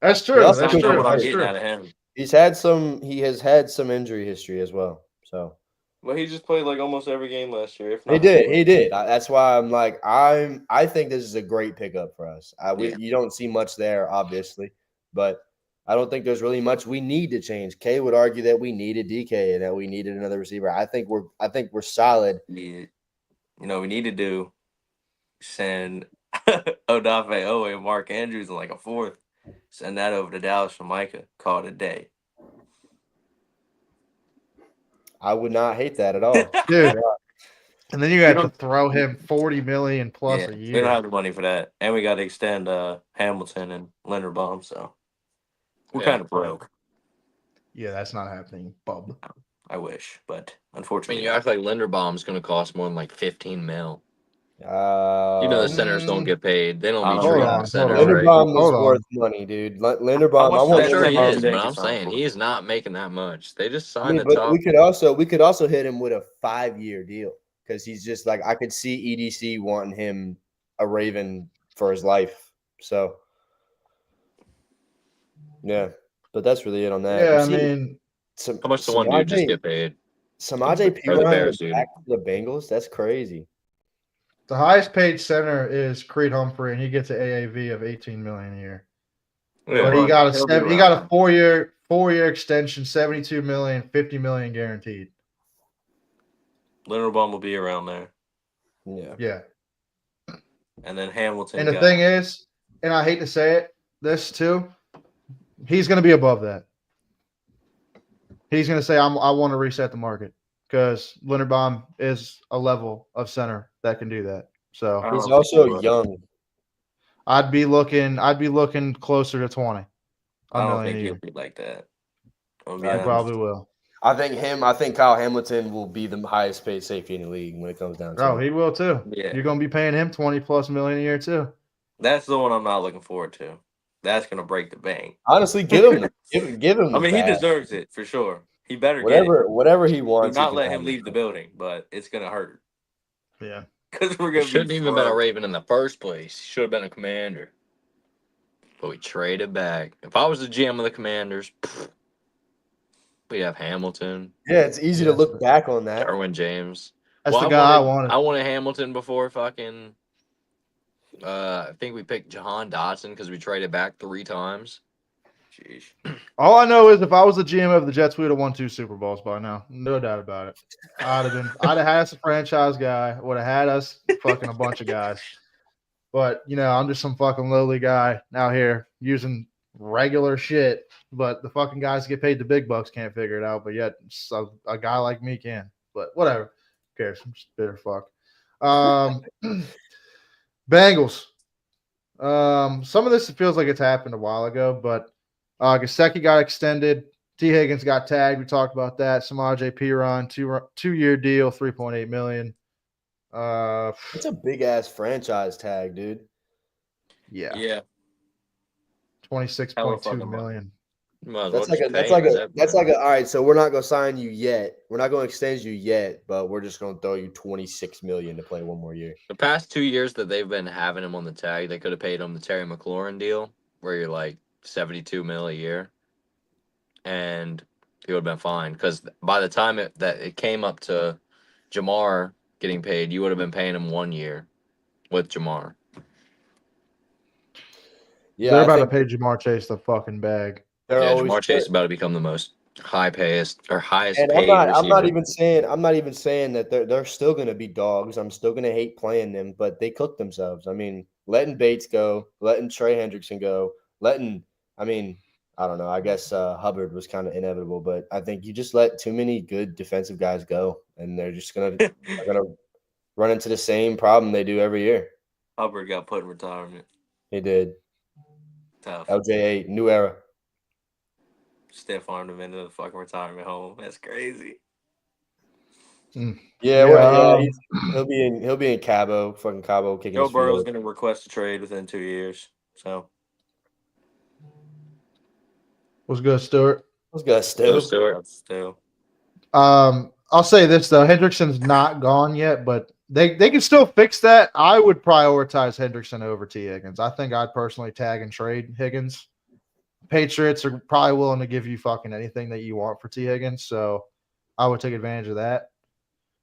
that's true. Also That's I don't know true. what I'm That's getting true. out of him. He has had some injury history as well. So Well, he just played like almost every game last year. If he not did. more. He did. That's why I'm like I think this is a great pickup for us. You don't see much there, obviously, but I don't think there's really much we need to change. Kay would argue that we needed DK and that we needed another receiver. I think we're solid. Yeah. We need to do send Odafe Owe and Mark Andrews in like a 4th. Send that over to Dallas for Micah. Call it a day. I would not hate that at all. Dude. And then you have to throw him $40 million plus a year. We don't have the money for that, and we got to extend Hamilton and Linderbaum, so we're kind of broke. Yeah, that's not happening, bub. I wish, but I unfortunately, mean, you act like Linderbaum's going to cost more than like 15 mil. The centers don't get paid. They don't be hold treated on, as centers, right? Linderbaum is worth money, dude. Linderbaum, I want I'm sure he Linderbaum is, to but I'm Jenkins saying on he is not making that much. They just I signed mean, the but top. we could also hit him with a 5-year deal because he's just like I could see EDC wanting him a Raven for his life. So yeah, but that's really it on that. Yeah, I mean, How much the one dude just get paid? Samaje Or the Perine Bears, is dude. back to the Bengals. That's crazy. the highest paid center is Creed Humphrey, and he gets an AAV of $18 million a year. Yeah. But he got a 4-year extension, $72 million, $50 million guaranteed. Linderbaum will be around there, Yeah. and then Hamilton. And the thing is, and I hate to say it, this too, he's going to be above that. He's going to say, I want to reset the market because Linderbaum is a level of center that can do that. So he's also young. I'd be looking closer to 20. I don't think he'll be like that. I probably will. I think Kyle Hamilton will be the highest paid safety in the league when it comes down to it. Oh, he will too. Yeah. You're going to be paying him $20+ million a year too. That's the one I'm not looking forward to. That's going to break the bank. Honestly, give him. I mean, he deserves it for sure. He better whatever he wants. Do not let him leave the building, but it's going to hurt. Yeah. Because we're going to shouldn't even been a Raven in the first place. He should have been a Commander. But we traded back. If I was the GM of the Commanders, we have Hamilton. Yeah, it's easy to look back on that. Derwin James. That's the guy I wanted. I wanted Hamilton before fucking. I think we picked Jahan Dotson because we traded back 3 times. Jeez. All I know is if I was the GM of the Jets, we would have won 2 Super Bowls by now. No doubt about it. I'd have had us a franchise guy. Would have had us fucking a bunch of guys. But I'm just some fucking lowly guy out here using regular shit. But the fucking guys that get paid the big bucks can't figure it out. But yet a guy like me can. But whatever. Who cares? I'm just bitter fuck. Bengals. Some of this feels like it's happened a while ago, but Gesicki got extended. T. Higgins got tagged. We talked about that. Samaje Perine, 2-year deal, $3.8 million. It's a big ass franchise tag, dude. Yeah. Yeah. $26.2 million. Might as well That's like just a that's pay like him, is a that that's fine? like a all right. So we're not gonna sign you yet. We're not gonna extend you yet, but we're just gonna throw you 26 million to play one more year. The past 2 years that they've been having him on the tag, they could have paid him the Terry McLaurin deal, where you're like 72 mil a year, and he would have been fine. Because by the time it came up to Jamar getting paid, you would have been paying him 1 year with Jamar. Yeah, They're I about to think pay Jamar Chase the fucking bag. they're Yeah, always. Jamar Chase is about to become the most highest And paid I'm not receiver. even saying that they're still gonna be dogs. I'm still gonna hate playing them, but they cook themselves. I mean, letting Bates go, letting Trey Hendrickson go, letting I mean, I don't know. I guess Hubbard was kind of inevitable, but I think you just let too many good defensive guys go, and they're gonna run into the same problem they do every year. Hubbard got put in retirement. He did. Tough. LJ8, new era. Stiff armed him into the fucking retirement home. That's crazy. Yeah, Yeah, well, he'll be in Cabo, fucking Cabo, kicking Joe his feet Burrow's up. going to request a trade within 2 years. So What's good, Stuart? Let's go, So Stu. Stewart. that's still. I'll say this though, Hendrickson's not gone yet, but they can still fix that. I would prioritize Hendrickson over T. Higgins. I think I'd personally tag and trade Higgins. Patriots are probably willing to give you fucking anything that you want for T. Higgins, so I would take advantage of that.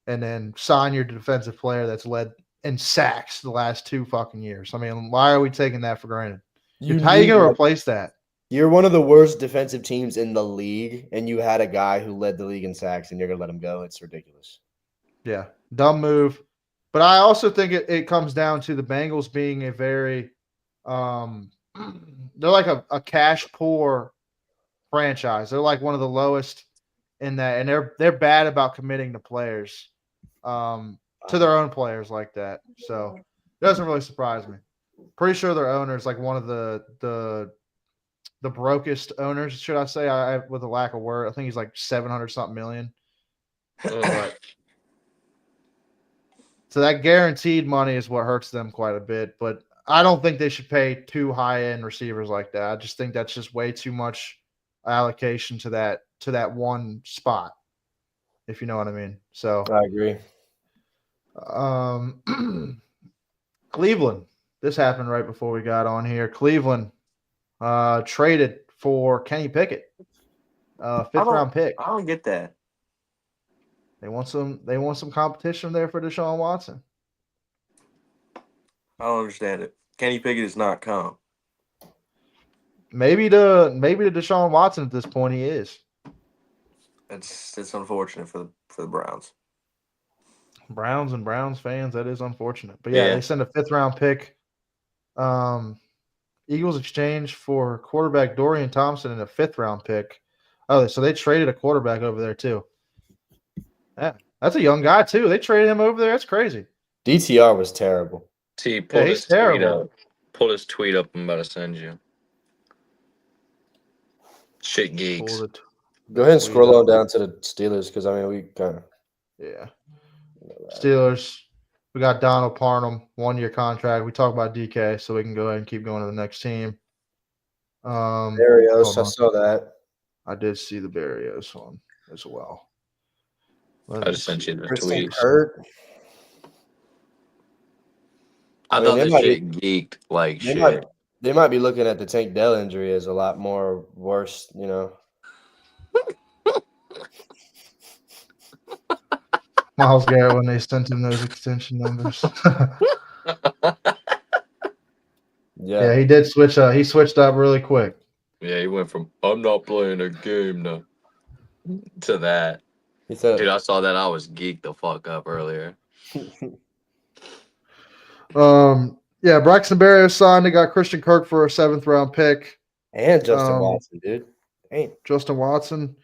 And then sign your defensive player that's led in sacks the last 2 fucking years. I mean, why are we taking that for granted? How are you going to replace that? You're one of the worst defensive teams in the league, and you had a guy who led the league in sacks, and you're gonna let him go. It's ridiculous. Yeah, dumb move. But I also think it comes down to the Bengals being a very they're like a cash poor franchise. They're like one of the lowest in that, and they're bad about committing to players, to their own players like that. So it doesn't really surprise me. Pretty sure their owner is like one of the brokest owners, should I say? I with a lack of word, I think he's like 700 something million. But so that guaranteed money is what hurts them quite a bit. But I don't think they should pay 2 high end receivers like that. I just think that's just way too much allocation to that one spot, if you know what I mean. So I agree. Cleveland. This happened right before we got on here. Cleveland traded for Kenny Pickett, 5th round pick. I don't get that. They want some competition there for Deshaun Watson. I don't understand it. Kenny Pickett is not comp. Maybe to Deshaun Watson at this point he is. It's unfortunate for the Browns. Browns and Browns fans, that is unfortunate. But yeah, Yeah. they send a 5th round pick. Eagles exchange for quarterback Dorian Thompson and a 5th round pick. Oh, so they traded a quarterback over there too. Yeah, that's a young guy too. They traded him over there. That's crazy. DTR was terrible. T, pull he's this tweet terrible. up. Pull this tweet up I'm about to send you. Shit geeks. Go ahead and scroll on down to the Steelers because I mean we kind of Steelers. We got Donald Parham, 1-year contract. We talk about DK, so we can go ahead and keep going to the next team. Barrios, I saw that. I did see the Barrios one as well. I just sent you the Kristen tweets. Kurt. I thought this shit geeked like shit. They might be looking at the Tank Dell injury as a lot more worse, you know. Myles Garrett when they sent him those extension numbers. Yeah, he did switch up. He switched up really quick. Yeah, he went from I'm not playing a game now to that. He said, dude, I saw that. I was geeked the fuck up earlier. Yeah, Braxton Berrios signed. They got Christian Kirk for a 7th round pick. And Justin Watson, dude. Hey. Justin Watson.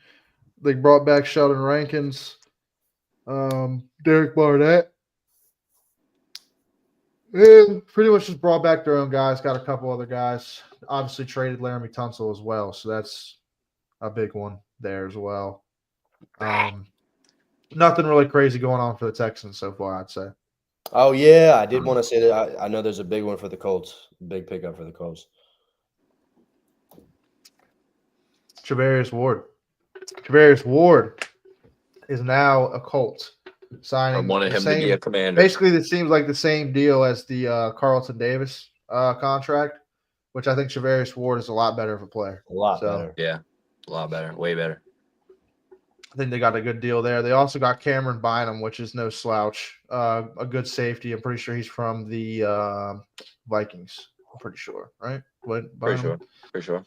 They brought back Sheldon Rankins. Derek Barnett. And pretty much just brought back their own guys. Got a couple other guys. Obviously traded Laramie Tunsil as well. So that's a big one there as well. Nothing really crazy going on for the Texans so far, I'd say. Oh, yeah. I did want to say that. I know there's a big one for the Colts. Big pickup for the Colts. Travarius Ward. Travarius Ward is now a Colt, I signing wanted the him to be same. a commander. Basically, it seems like the same deal as the Carlton Davis contract, which I think Travarius Ward is a lot better of a player. A lot So, better. Yeah, a lot better, way better. I think they got a good deal there. They also got Cameron Bynum, which is no slouch. A good safety. I'm pretty sure he's from the Vikings. I'm pretty sure, right? What Pretty Bynum? sure. Pretty sure.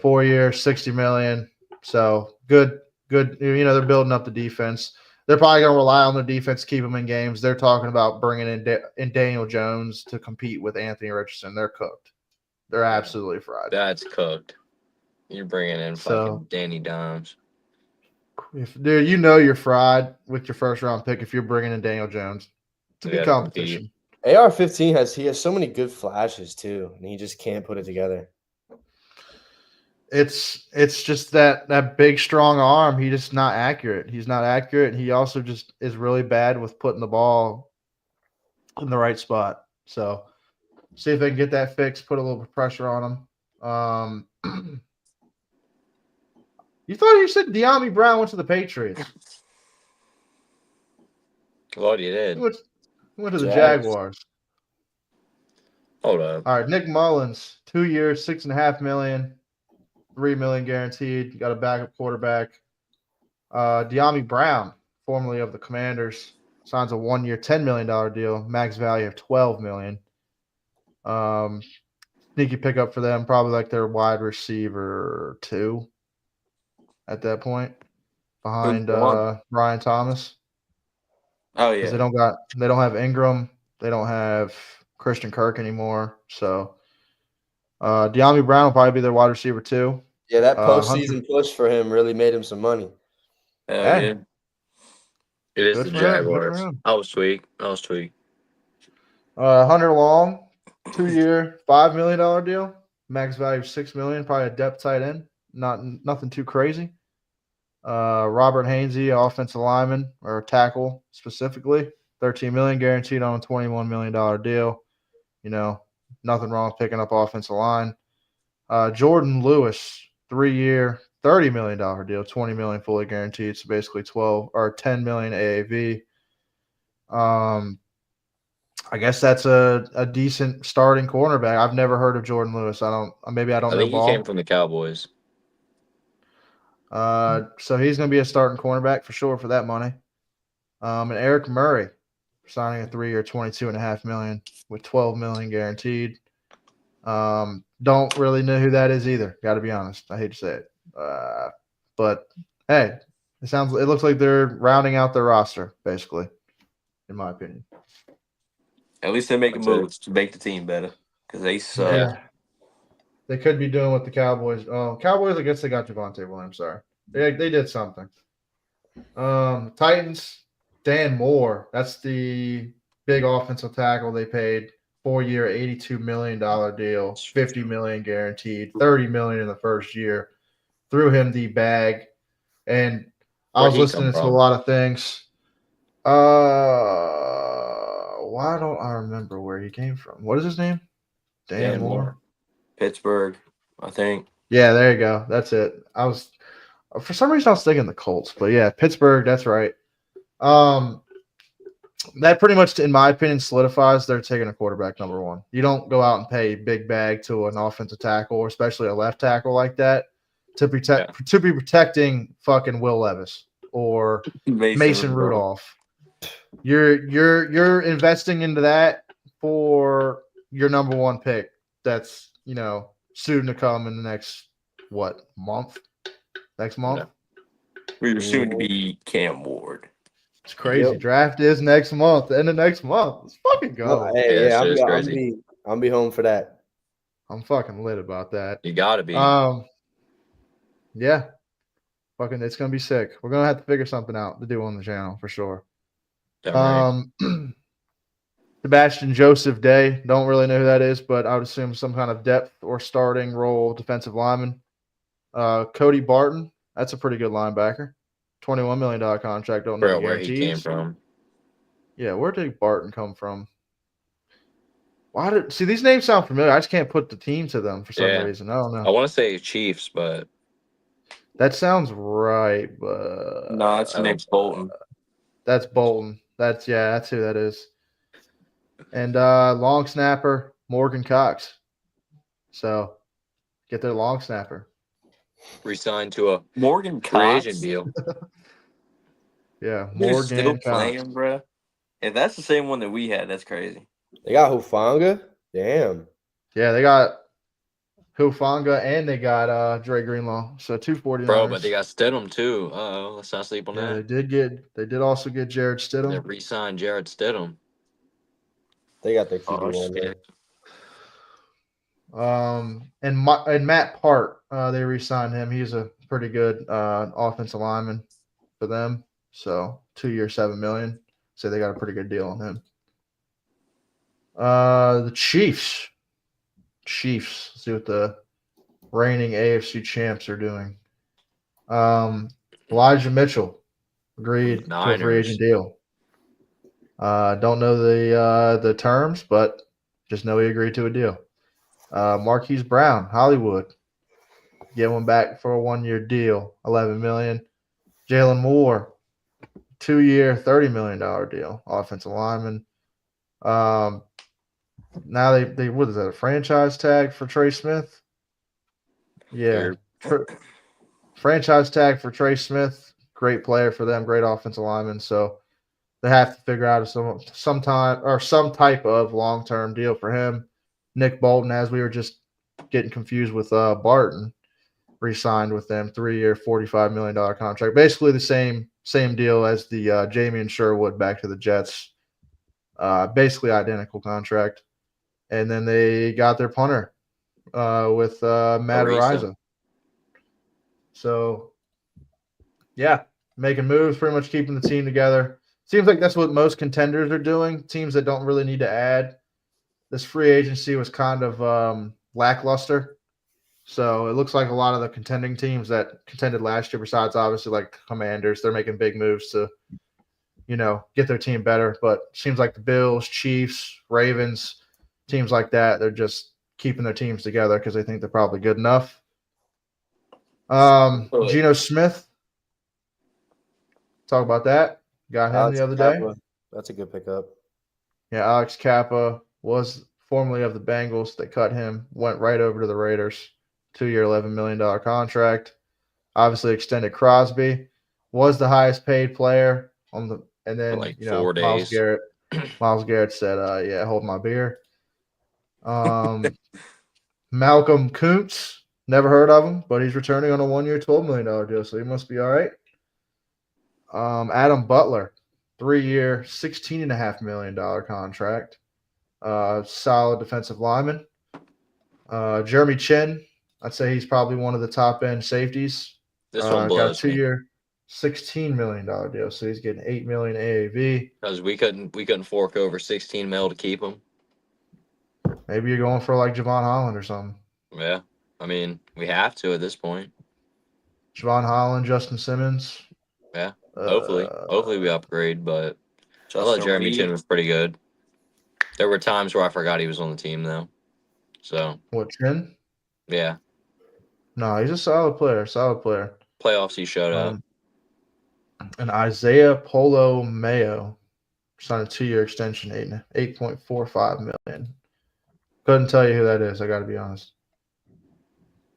4 years, $60 million. So good. You know, they're building up the defense. They're probably going to rely on their defense to keep them in games. They're talking about bringing in Daniel Jones to compete with Anthony Richardson. They're cooked. They're absolutely fried. That's cooked. You're bringing in So- fucking Danny Dimes. Dude, you know you're fried with your first round pick if you're bringing in Daniel Jones to They be gotta competition. AR-15 has so many good flashes too, and he just can't put it together. It's just that big strong arm. He's just not accurate. He's not accurate. He also just is really bad with putting the ball in the right spot. So see if they can get that fixed. Put a little bit of pressure on him. You thought you said De'Ami Brown went to the Patriots. Lord, you He did. went to the Jags. Jaguars. Hold up. All right, Nick Mullins, 2 years, $6.5 million, $3 million guaranteed. You got a backup quarterback. De'Ami Brown, formerly of the Commanders, signs a 1 year, $10 million deal, max value of $12 million. Sneaky pickup for them, probably like their wide receiver 2 at that point, behind Brian Thomas. Oh Because yeah. they don't have Ingram, they don't have Christian Kirk anymore. So De'Ami Brown will probably be their wide receiver 2. Yeah, that Hunter- postseason push for him really made him some money. Hell Hey. yeah. It is Good the for him, good for Jaguars. him. I was tweaked. Hunter Long, 2 year, $5 million deal, max value of $6 million, probably a depth tight end, nothing too crazy. Robert Hainsey, offensive lineman or tackle specifically, $13 million guaranteed on a $21 million deal. You know, nothing wrong with picking up offensive line. Jordan Lewis, 3 year, $30 million deal, $20 million fully guaranteed, so basically $10 million AAV. I guess that's a decent starting cornerback. I've never heard of Jordan Lewis. I don't I know think he ball. came from the Cowboys. So he's going to be a starting cornerback for sure for that money. And Eric Murray signing a 3 year, $22.5 million with $12 million guaranteed. Don't really know who that is either. Got to be honest. I hate to say it. But hey, it looks like they're rounding out their roster basically, in my opinion. At least they're making That's it. moves to make the team better because they suck. Yeah. They could be doing what the Cowboys. Cowboys, I guess they got Javonte Williams. Sorry. They did something. Titans, Dan Moore. That's the big offensive tackle they paid. 4 year, $82 million deal, $50 million guaranteed, $30 million in the first year. Threw him the bag. And I Where'd was he listening come to a from? lot of things. Why don't I remember where he came from? What is his name? Dan Moore. Pittsburgh, I think. Yeah, there you go. That's it. For some reason I was thinking the Colts, but yeah, Pittsburgh, that's right. That pretty much, in my opinion, solidifies they're taking a quarterback number 1. You don't go out and pay big bag to an offensive tackle, or especially a left tackle like that, to be protecting fucking Will Levis or Mason Rudolph. You're investing into that for your number 1 pick. That's soon to come in the next month? Next month? Yeah. We were soon to be Cam Ward. It's crazy. Yep. Draft is next month. End of next month. Let's fucking go. Oh, hey, Yeah, yeah, shit is crazy. I'll be home for that. I'm fucking lit about that. You gotta be. Yeah. Fucking, it's gonna be sick. We're gonna have to figure something out to do on the channel for sure. Damn right. Sebastian Joseph Day. Don't really know who that is, but I would assume some kind of depth or starting role defensive lineman. Cody Barton. That's a pretty good linebacker. $21 million contract. Don't know Forgot where he came from. Yeah, where did Barton come from? See, these names sound familiar. I just can't put the team to them for some reason. I don't know. I want to say Chiefs, but That sounds right, but No, it's I don't- Nick Bolton. that's Bolton. That's who that is. And long snapper Morgan Cox. So get their long snapper. Resigned to a Morgan free Cox. agent deal. Yeah, Dude's still Morgan Cox. playing, bro. If that's the same one that we had, that's crazy. They got Hufanga. Damn. Yeah, they got Hufanga and they got Dre Greenlaw. So 249ers. Bro, but they got Stidham too. Let's not sleep on Yeah, that. they did also get Jared They Stidham. re-signed Jared Stidham. They got their Oh, QB1 there. shit. And Matt Part, they re-signed him. He's a pretty good offensive lineman for them. So 2 year, $7 million. So they got a pretty good deal on him. The Chiefs. Let's see what the reigning AFC champs are doing. Elijah Mitchell agreed to a free Niners. agent deal. Don't know the terms, but just know he agreed to a deal. Marquise Brown, Hollywood, get one back for a 1 year deal, $11 million. Jalen Moore, 2 year, $30 million deal, offensive lineman. Now they what is that, a franchise tag for Trey Smith? Yeah, franchise tag for Trey Smith. Great player for them, great offensive lineman. So they have to figure out some type of long term deal for him. Nick Bolton, as we were just getting confused with Barton, re-signed with them, 3 year, $45 million contract. Basically the same deal as the Jamie and Sherwood back to the Jets. Basically identical contract. And then they got their punter with Matt Ariza. So, yeah, making moves, pretty much keeping the team together. Seems like that's what most contenders are doing, teams that don't really need to add. This free agency was kind of lackluster. So it looks like a lot of the contending teams that contended last year, besides obviously like Commanders, they're making big moves to, get their team better. But it seems like the Bills, Chiefs, Ravens, teams like that, they're just keeping their teams together because they think they're probably good enough. Geno Smith. Talk about that. Got him Alex the other day. Kappa. That's a good pickup. Yeah, Alex Kappa was formerly of the Bengals. They cut him, went right over to the Raiders. 2 year, $11 million contract. Obviously extended Crosby. Was the highest paid player on the, and then For like 4 days. Myles Garrett said, "Yeah, hold my beer." Malcolm Kuntz, never heard of him, but he's returning on a 1 year, $12 million deal, so he must be all right. Adam Butler, 3 year, $16.5 million contract. Solid defensive lineman. Jeremy Chin, I'd say he's probably one of the top end safeties. This one got a blows 2 me year, $16 million deal, so he's getting $8 million AAV. because we couldn't fork over 16 mil to keep him. Maybe you're going for like Javon Holland or something. Yeah, I mean we have to at this point. Javon Holland, Justin Simmons. Yeah, hopefully we upgrade, but I thought Jeremy Chin was pretty good. There were times where I forgot he was on the team though. So What, Chin? yeah, No, he's a solid player. playoffs he showed up. And Isaiah Polo Mayo signed a 2 year extension, $8.45 million. Couldn't tell you who that is. I got to be honest.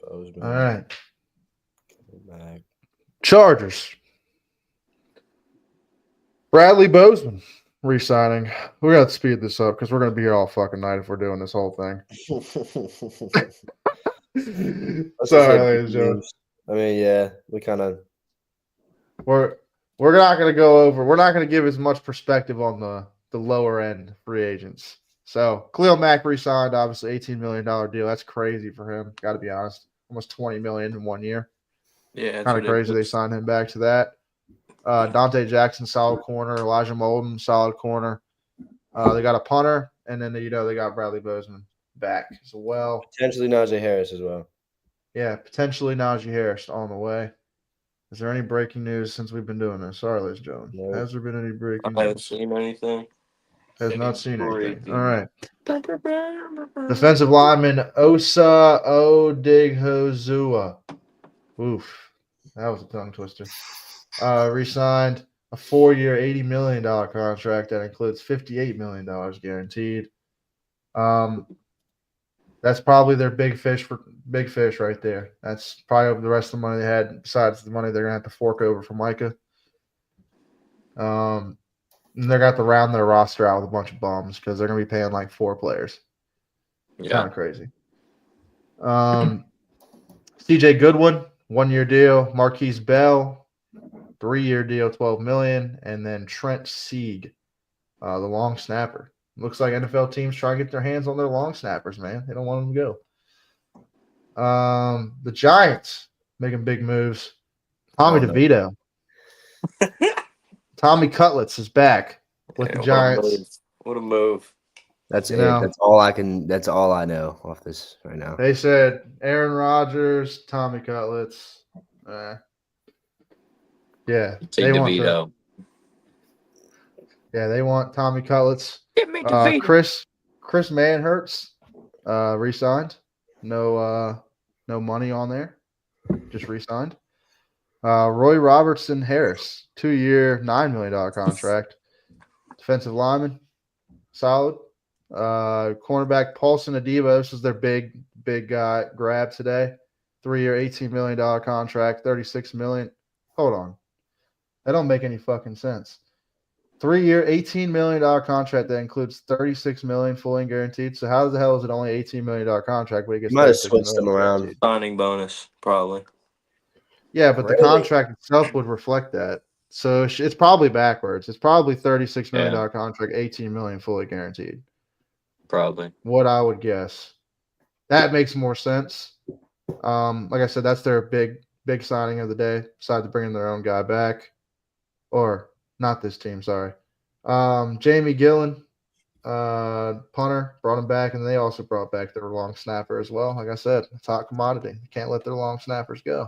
Bozeman. All right, Back. Chargers. Bradley Bozeman re-signing. We got to speed this up because we're going to be here all fucking night if we're doing this whole thing. Sorry, ladies and gentlemen. I mean, yeah, we kind of. We're not going to go over. We're not going to give as much perspective on the lower end free agents. So Khalil Mack re-signed, obviously $18 million deal. That's crazy for him. Got to be honest. Almost $20 million in 1 year. Yeah, Kind of crazy they signed him back to that. Dante Jackson, solid corner. Elijah Molden, solid corner. They got a punter, and then they got Bradley Bozeman back as well. Potentially Najee Harris as well. Yeah, potentially Najee Harris on the way. Is there any breaking news since we've been doing this? Sorry, ladies and gentlemen. No. Has there been any breaking I haven't news? seen anything. Has not seen anything. Breaking. All right. Defensive lineman Osa Odigozua. Oof. That was a tongue twister. Re-signed a 4-year, $80 million contract that includes $58 million guaranteed. That's probably their big fish right there. That's probably the rest of the money they had besides the money they're gonna have to fork over for Micah. And they're gonna have to round their roster out with a bunch of bums because they're gonna be paying like 4 players. Kind Yeah. of crazy. CJ Goodwin, 1-year deal. Marquise Bell, 3-year deal, $12 million, and then Trent Sieg, the long snapper. Looks like NFL teams try to get their hands on their long snappers, man. They don't want them to go. The Giants making big moves. Tommy DeVito. Tommy Cutlets is back with the Giants. What a move. That's You it. know. That's all I can. That's all I know off this right now. They said Aaron Rodgers, Tommy Cutlets. Yeah, Take DeVito. They want Tommy Cutlets. Give me DeVito. Chris Manhertz, re-signed. No money on there. Just re-signed. Roy Robertson Harris, 2-year, $9 million contract. Defensive lineman, solid. Cornerback Paulson Adebo. This is their big guy grab today. 3-year, $18 million contract, $36 million. Hold on. That don't make any fucking sense. 3-year, $18 million contract that includes $36 million fully guaranteed. So how the hell is it only $18 million contract, but he gets You might have $36 switched million them around. guaranteed? Signing bonus, probably. Yeah, but the Really? contract itself would reflect that. So it's probably backwards. It's probably $36 million contract, $18 million fully guaranteed. Probably. What I would guess. That makes more sense. Like I said, that's their big signing of the day, besides bringing their own guy back. Or not this team, sorry. Jamie Gillen, punter, brought him back, and they also brought back their long snapper as well. Like I said, it's a hot commodity. You can't let their long snappers go.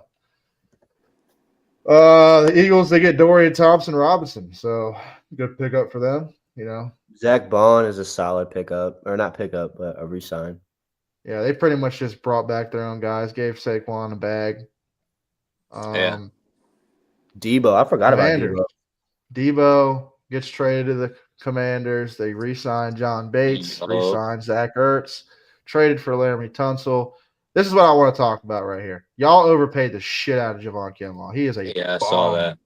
The Eagles, they get Dorian Thompson-Robinson, so good pickup for them, you know. Zach Bond is a solid pickup, or not pickup, but a re-sign. Yeah, they pretty much just brought back their own guys, gave Saquon a bag. Debo, I forgot Commanders. about Debo. Debo gets traded to the Commanders. They re-signed John Bates, re-signed Zach Ertz, traded for Laramie Tunsil. This is what I want to talk about right here. Y'all overpaid the shit out of Javon Kinlaw. He is a Yeah, I bomb. saw that.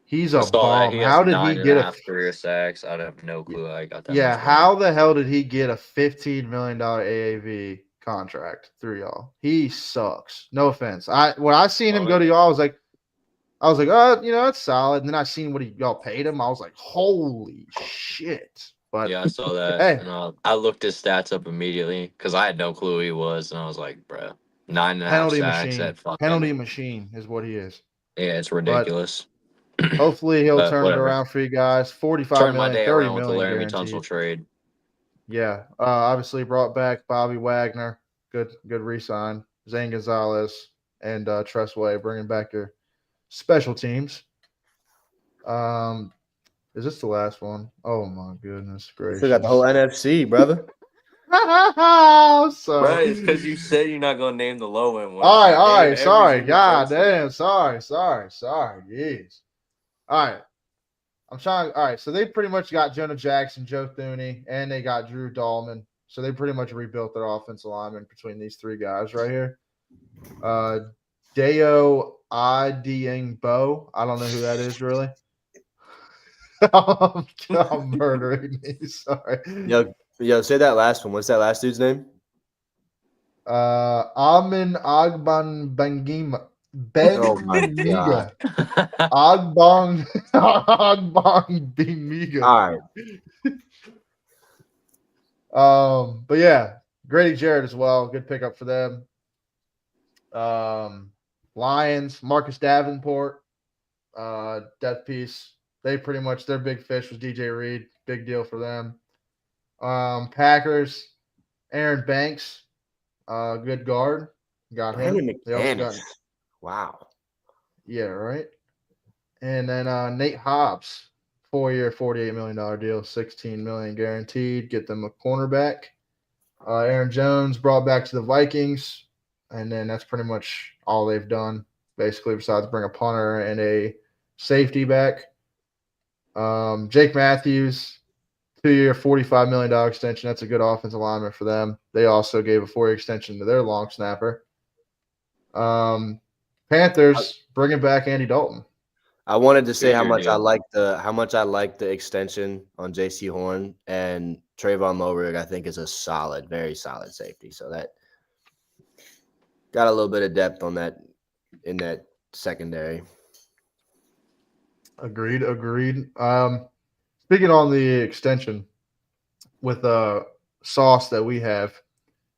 He's a bomb. How did he get a career sacks? I have no clue how I got that. Yeah, how the hell did he get a $15 million AAV contract through y'all? He sucks. No offense. When I seen him go to y'all, I was like, oh, you know, it's solid. And then I seen what y'all paid him. I was like, holy shit. But yeah, I saw that. Hey. And I looked his stats up immediately because I had no clue who he was, and I was like, bro, 9.5 penalty sacks machine. at fucking Penalty machine is what he is. Yeah, it's ridiculous. But hopefully he'll turn whatever. it around for you guys. $45 Turn million, my day $30 around with the million Laramie guaranteed. Tunsil trade. Yeah, obviously brought back Bobby Wagner. Good re-sign. Zane Gonzalez and Tressway, bringing back your special teams. Is this the last one? Oh my goodness gracious! Still got the whole NFC, brother. So, Right, it's because you said you're not gonna name the low end one. All right, Name sorry. every single God person. damn, sorry. Jeez. All right. I'm trying. All right, so they pretty much got Jonah Jackson, Joe Thuney, and they got Drew Dahlman. So they pretty much rebuilt their offensive lineman between these 3 guys right here. Deo Adiengbo. I don't know who that is really. I'm murdering me. Sorry. Yo, say that last one. What's that last dude's name? Amin Agban Bangima. Oh my God. Agbong Bimiga. All right. But yeah, Grady Jarrett as well. Good pickup for them. Lions, Marcus Davenport, death piece. They pretty much, their big fish was DJ Reed. Big deal for them. Packers, Aaron Banks, good guard. Got him. Brandon They also McManus. Wow. Yeah, right. And then Nate Hobbs, 4-year, $48 million deal, $16 million guaranteed. Get them a cornerback. Aaron Jones brought back to the Vikings, and then that's pretty much all they've done. basically, besides bring a punter and a safety back. Jake Matthews, 2-year, $45 million extension. That's a good offensive lineman for them. They also gave a 4-year extension to their long snapper. Panthers bringing back Andy Dalton. I wanted to say Good how year much I deal. like the extension on J.C. Horn, and Trayvon Mulrig I think is a solid, very solid safety. So that got a little bit of depth on that in that secondary. Agreed. Speaking on the extension with Sauce that we have,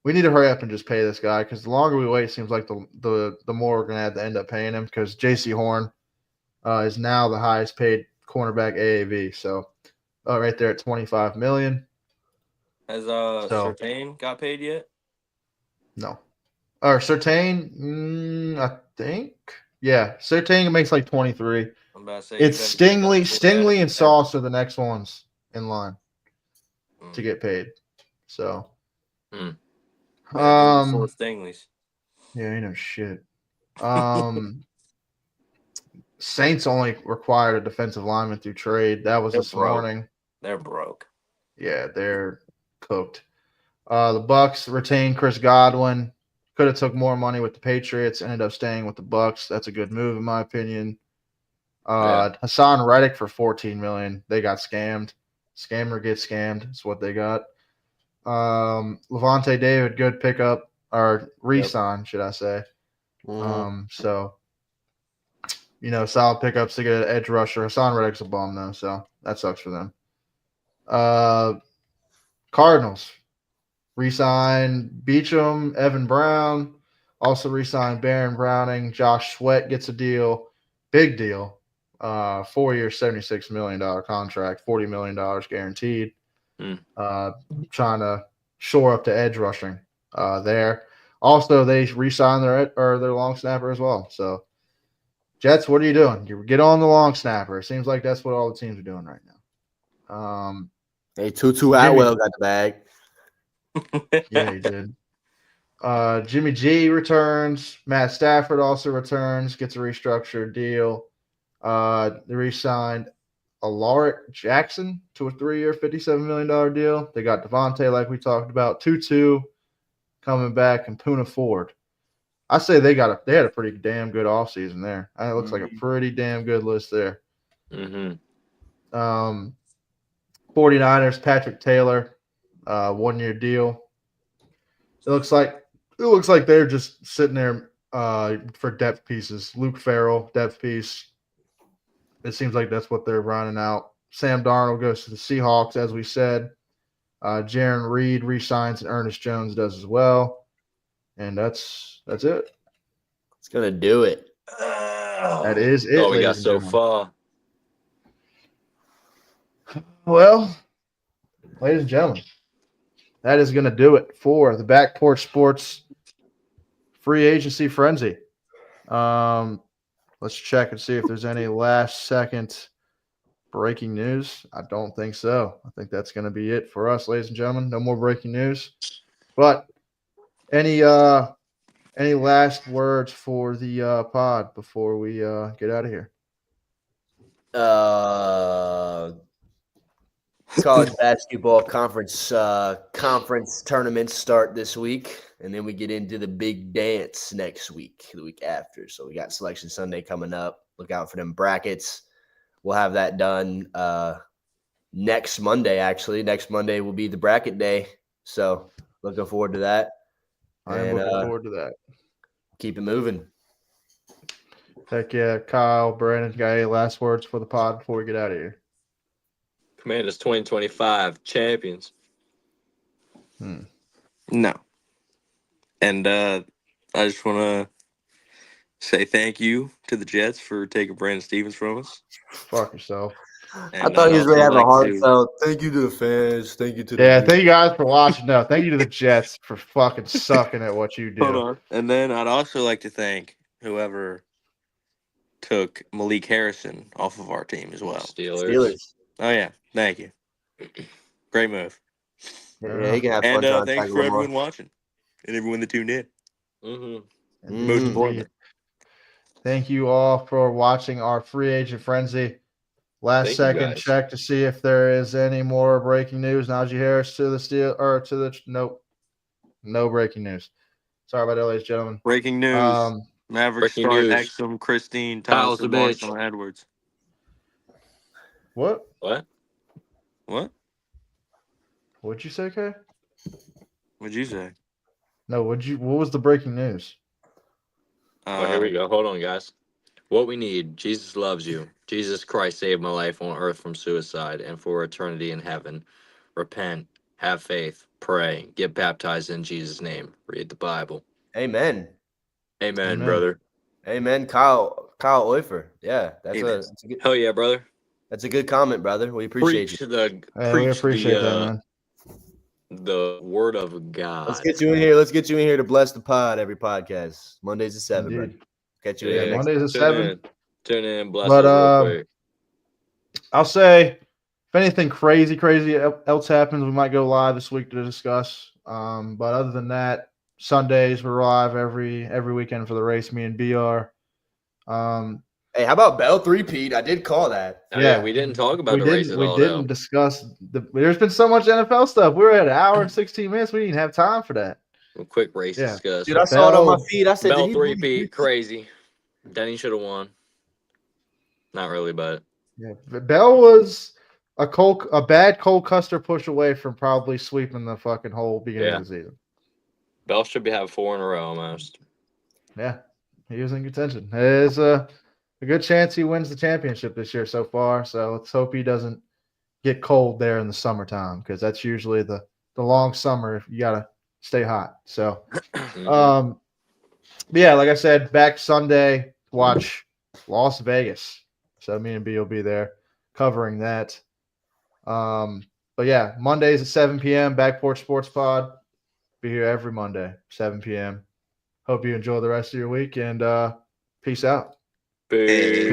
we need to hurry up and just pay this guy because the longer we wait, it seems like the more we're gonna have to end up paying him because J.C. Horn is now the highest paid cornerback AAV. So right there at $25 million. Has So Surtain got paid yet? no, or Surtain, I think. Yeah, Surtain makes like 23. I'm about to say It's Stingley, and Sauce. Sauce are the next ones in line to get paid. So, Stingley's. yeah, you know shit. Saints only required a defensive lineman through trade. That was this morning. They're broke. Yeah, they're cooked. The Bucks retained Chris Godwin. Could have took more money with the Patriots. Ended up staying with the Bucks. That's a good move in my opinion. Hassan Reddick for $14 million. They got scammed. Scammer gets scammed. That's what they got. Levante David, good pickup or re-sign, should I say? So solid pickups to get an edge rusher. Hassan Reddick's a bum though, so that sucks for them. Cardinals re-sign Beachum, Evan Brown. Also re-signed Baron Browning. Josh Sweat gets a deal. Big deal. 4-year, $76 million contract, $40 million guaranteed. Trying to shore up the edge rushing there. Also, they re-signed their long snapper as well. So, Jets, what are you doing? You get on the long snapper. It seems like that's what all the teams are doing right now. Hey, Tutu Atwell got the bag. Yeah, he did. Jimmy G returns. Matt Stafford also returns, gets a restructured deal. They re-signed Alaric Jackson to a 3-year, $57 million deal. They got Devontae, like we talked about. Tutu coming back, and Poona Ford. I say they had a pretty damn good offseason there. It looks like a pretty damn good list there. 49ers, Patrick Taylor, 1-year deal. It looks like they're just sitting there for depth pieces. Luke Farrell, depth piece. It seems like that's what they're running out. Sam Darnold goes to the Seahawks, as we said. Jaron Reed re-signs, and Ernest Jones does as well. And that's it. It's gonna do it. That is it. Oh, we got so far. Well, ladies and gentlemen, that is going to do it for the Back Porch Sports Free Agency Frenzy. Let's check and see if there's any last-second breaking news. I don't think so. I think that's going to be it for us, ladies and gentlemen. No more breaking news. But any last words for the pod before we get out of here? College basketball conference tournaments start this week, and then we get into the big dance next week, the week after. So we got Selection Sunday coming up. Look out for them brackets. We'll have that done next Monday, actually. Next Monday will be the bracket day. So looking forward to that. I'm looking forward to that. Keep it moving. Heck yeah. Kyle, Brandon, got any last words for the pod before we get out of here? Commanders 2025 champions. No. And I just want to say thank you to the Jets for taking Brandon Stevens from us. Fuck yourself. And I thought he was really having a heartfelt. Thank you to the fans. Thank you to the thank you guys for watching. No, thank you to the Jets for fucking sucking at what you do. Hold on. And then I'd also like to thank whoever took Malik Harrison off of our team as well. Steelers. Oh, yeah. Thank you. Great move. Yeah, he can have fun. And thanks for everyone watching and everyone that tuned in. Most importantly. Thank you all for watching our free agent frenzy. Last Thank you, second guys. check to see if there is any more breaking news. Najee Harris to the steel or to the nope. No breaking news. Sorry about that, ladies and gentlemen. Breaking news. Mavericks breaking start news. Exum, Christine, Kyle's the Thompson, bitch. Marshall, Edwards. What? What? What? What'd you say, Kay? What'd you say? No, what was the breaking news? Oh, here we go. Hold on, guys. What we need. Jesus loves you. Jesus Christ saved my life on earth from suicide and for eternity in heaven. Repent, have faith, pray, get baptized in Jesus' name. Read the Bible. Amen. Amen. Brother. Amen. Kyle Oifer. Yeah, that's Amen. a good, Hell yeah, brother. that's a good comment, brother. We appreciate Preach you. We appreciate that, man. The word of God. Let's get you in here. Let's get you in here to bless the pod every podcast. Mondays at 7, Indeed. brother. Catch you in Yeah, here next. Mondays at 7. Tune in, bless But, us real quick. I'll say if anything crazy else happens, we might go live this week to discuss. But other than that, Sundays we're live every weekend for the race. Me and BR. Hey, how about Bell 3-peat? I did call that. Oh, yeah, we didn't talk about the race at all. We didn't discuss there's been so much NFL stuff. We're at an hour and 16 minutes. We didn't have time for that. A quick race discuss. Dude, I saw it on my feed. I said, Bell did he 3-peat, crazy. Denny should have won. Not really, but yeah, Bell was a bad Cole Custer push away from probably sweeping the fucking whole beginning of the season. Bell should have 4 in a row almost. Yeah, he was in contention. There's a good chance he wins the championship this year so far. So let's hope he doesn't get cold there in the summertime because that's usually the long summer. You gotta stay hot. So, yeah, like I said, back Sunday watch Las Vegas. So me and B will be there covering that. But yeah, Mondays at 7 p.m. Back Porch Sports Pod. Be here every Monday, 7 p.m. Hope you enjoy the rest of your week and peace out. Peace.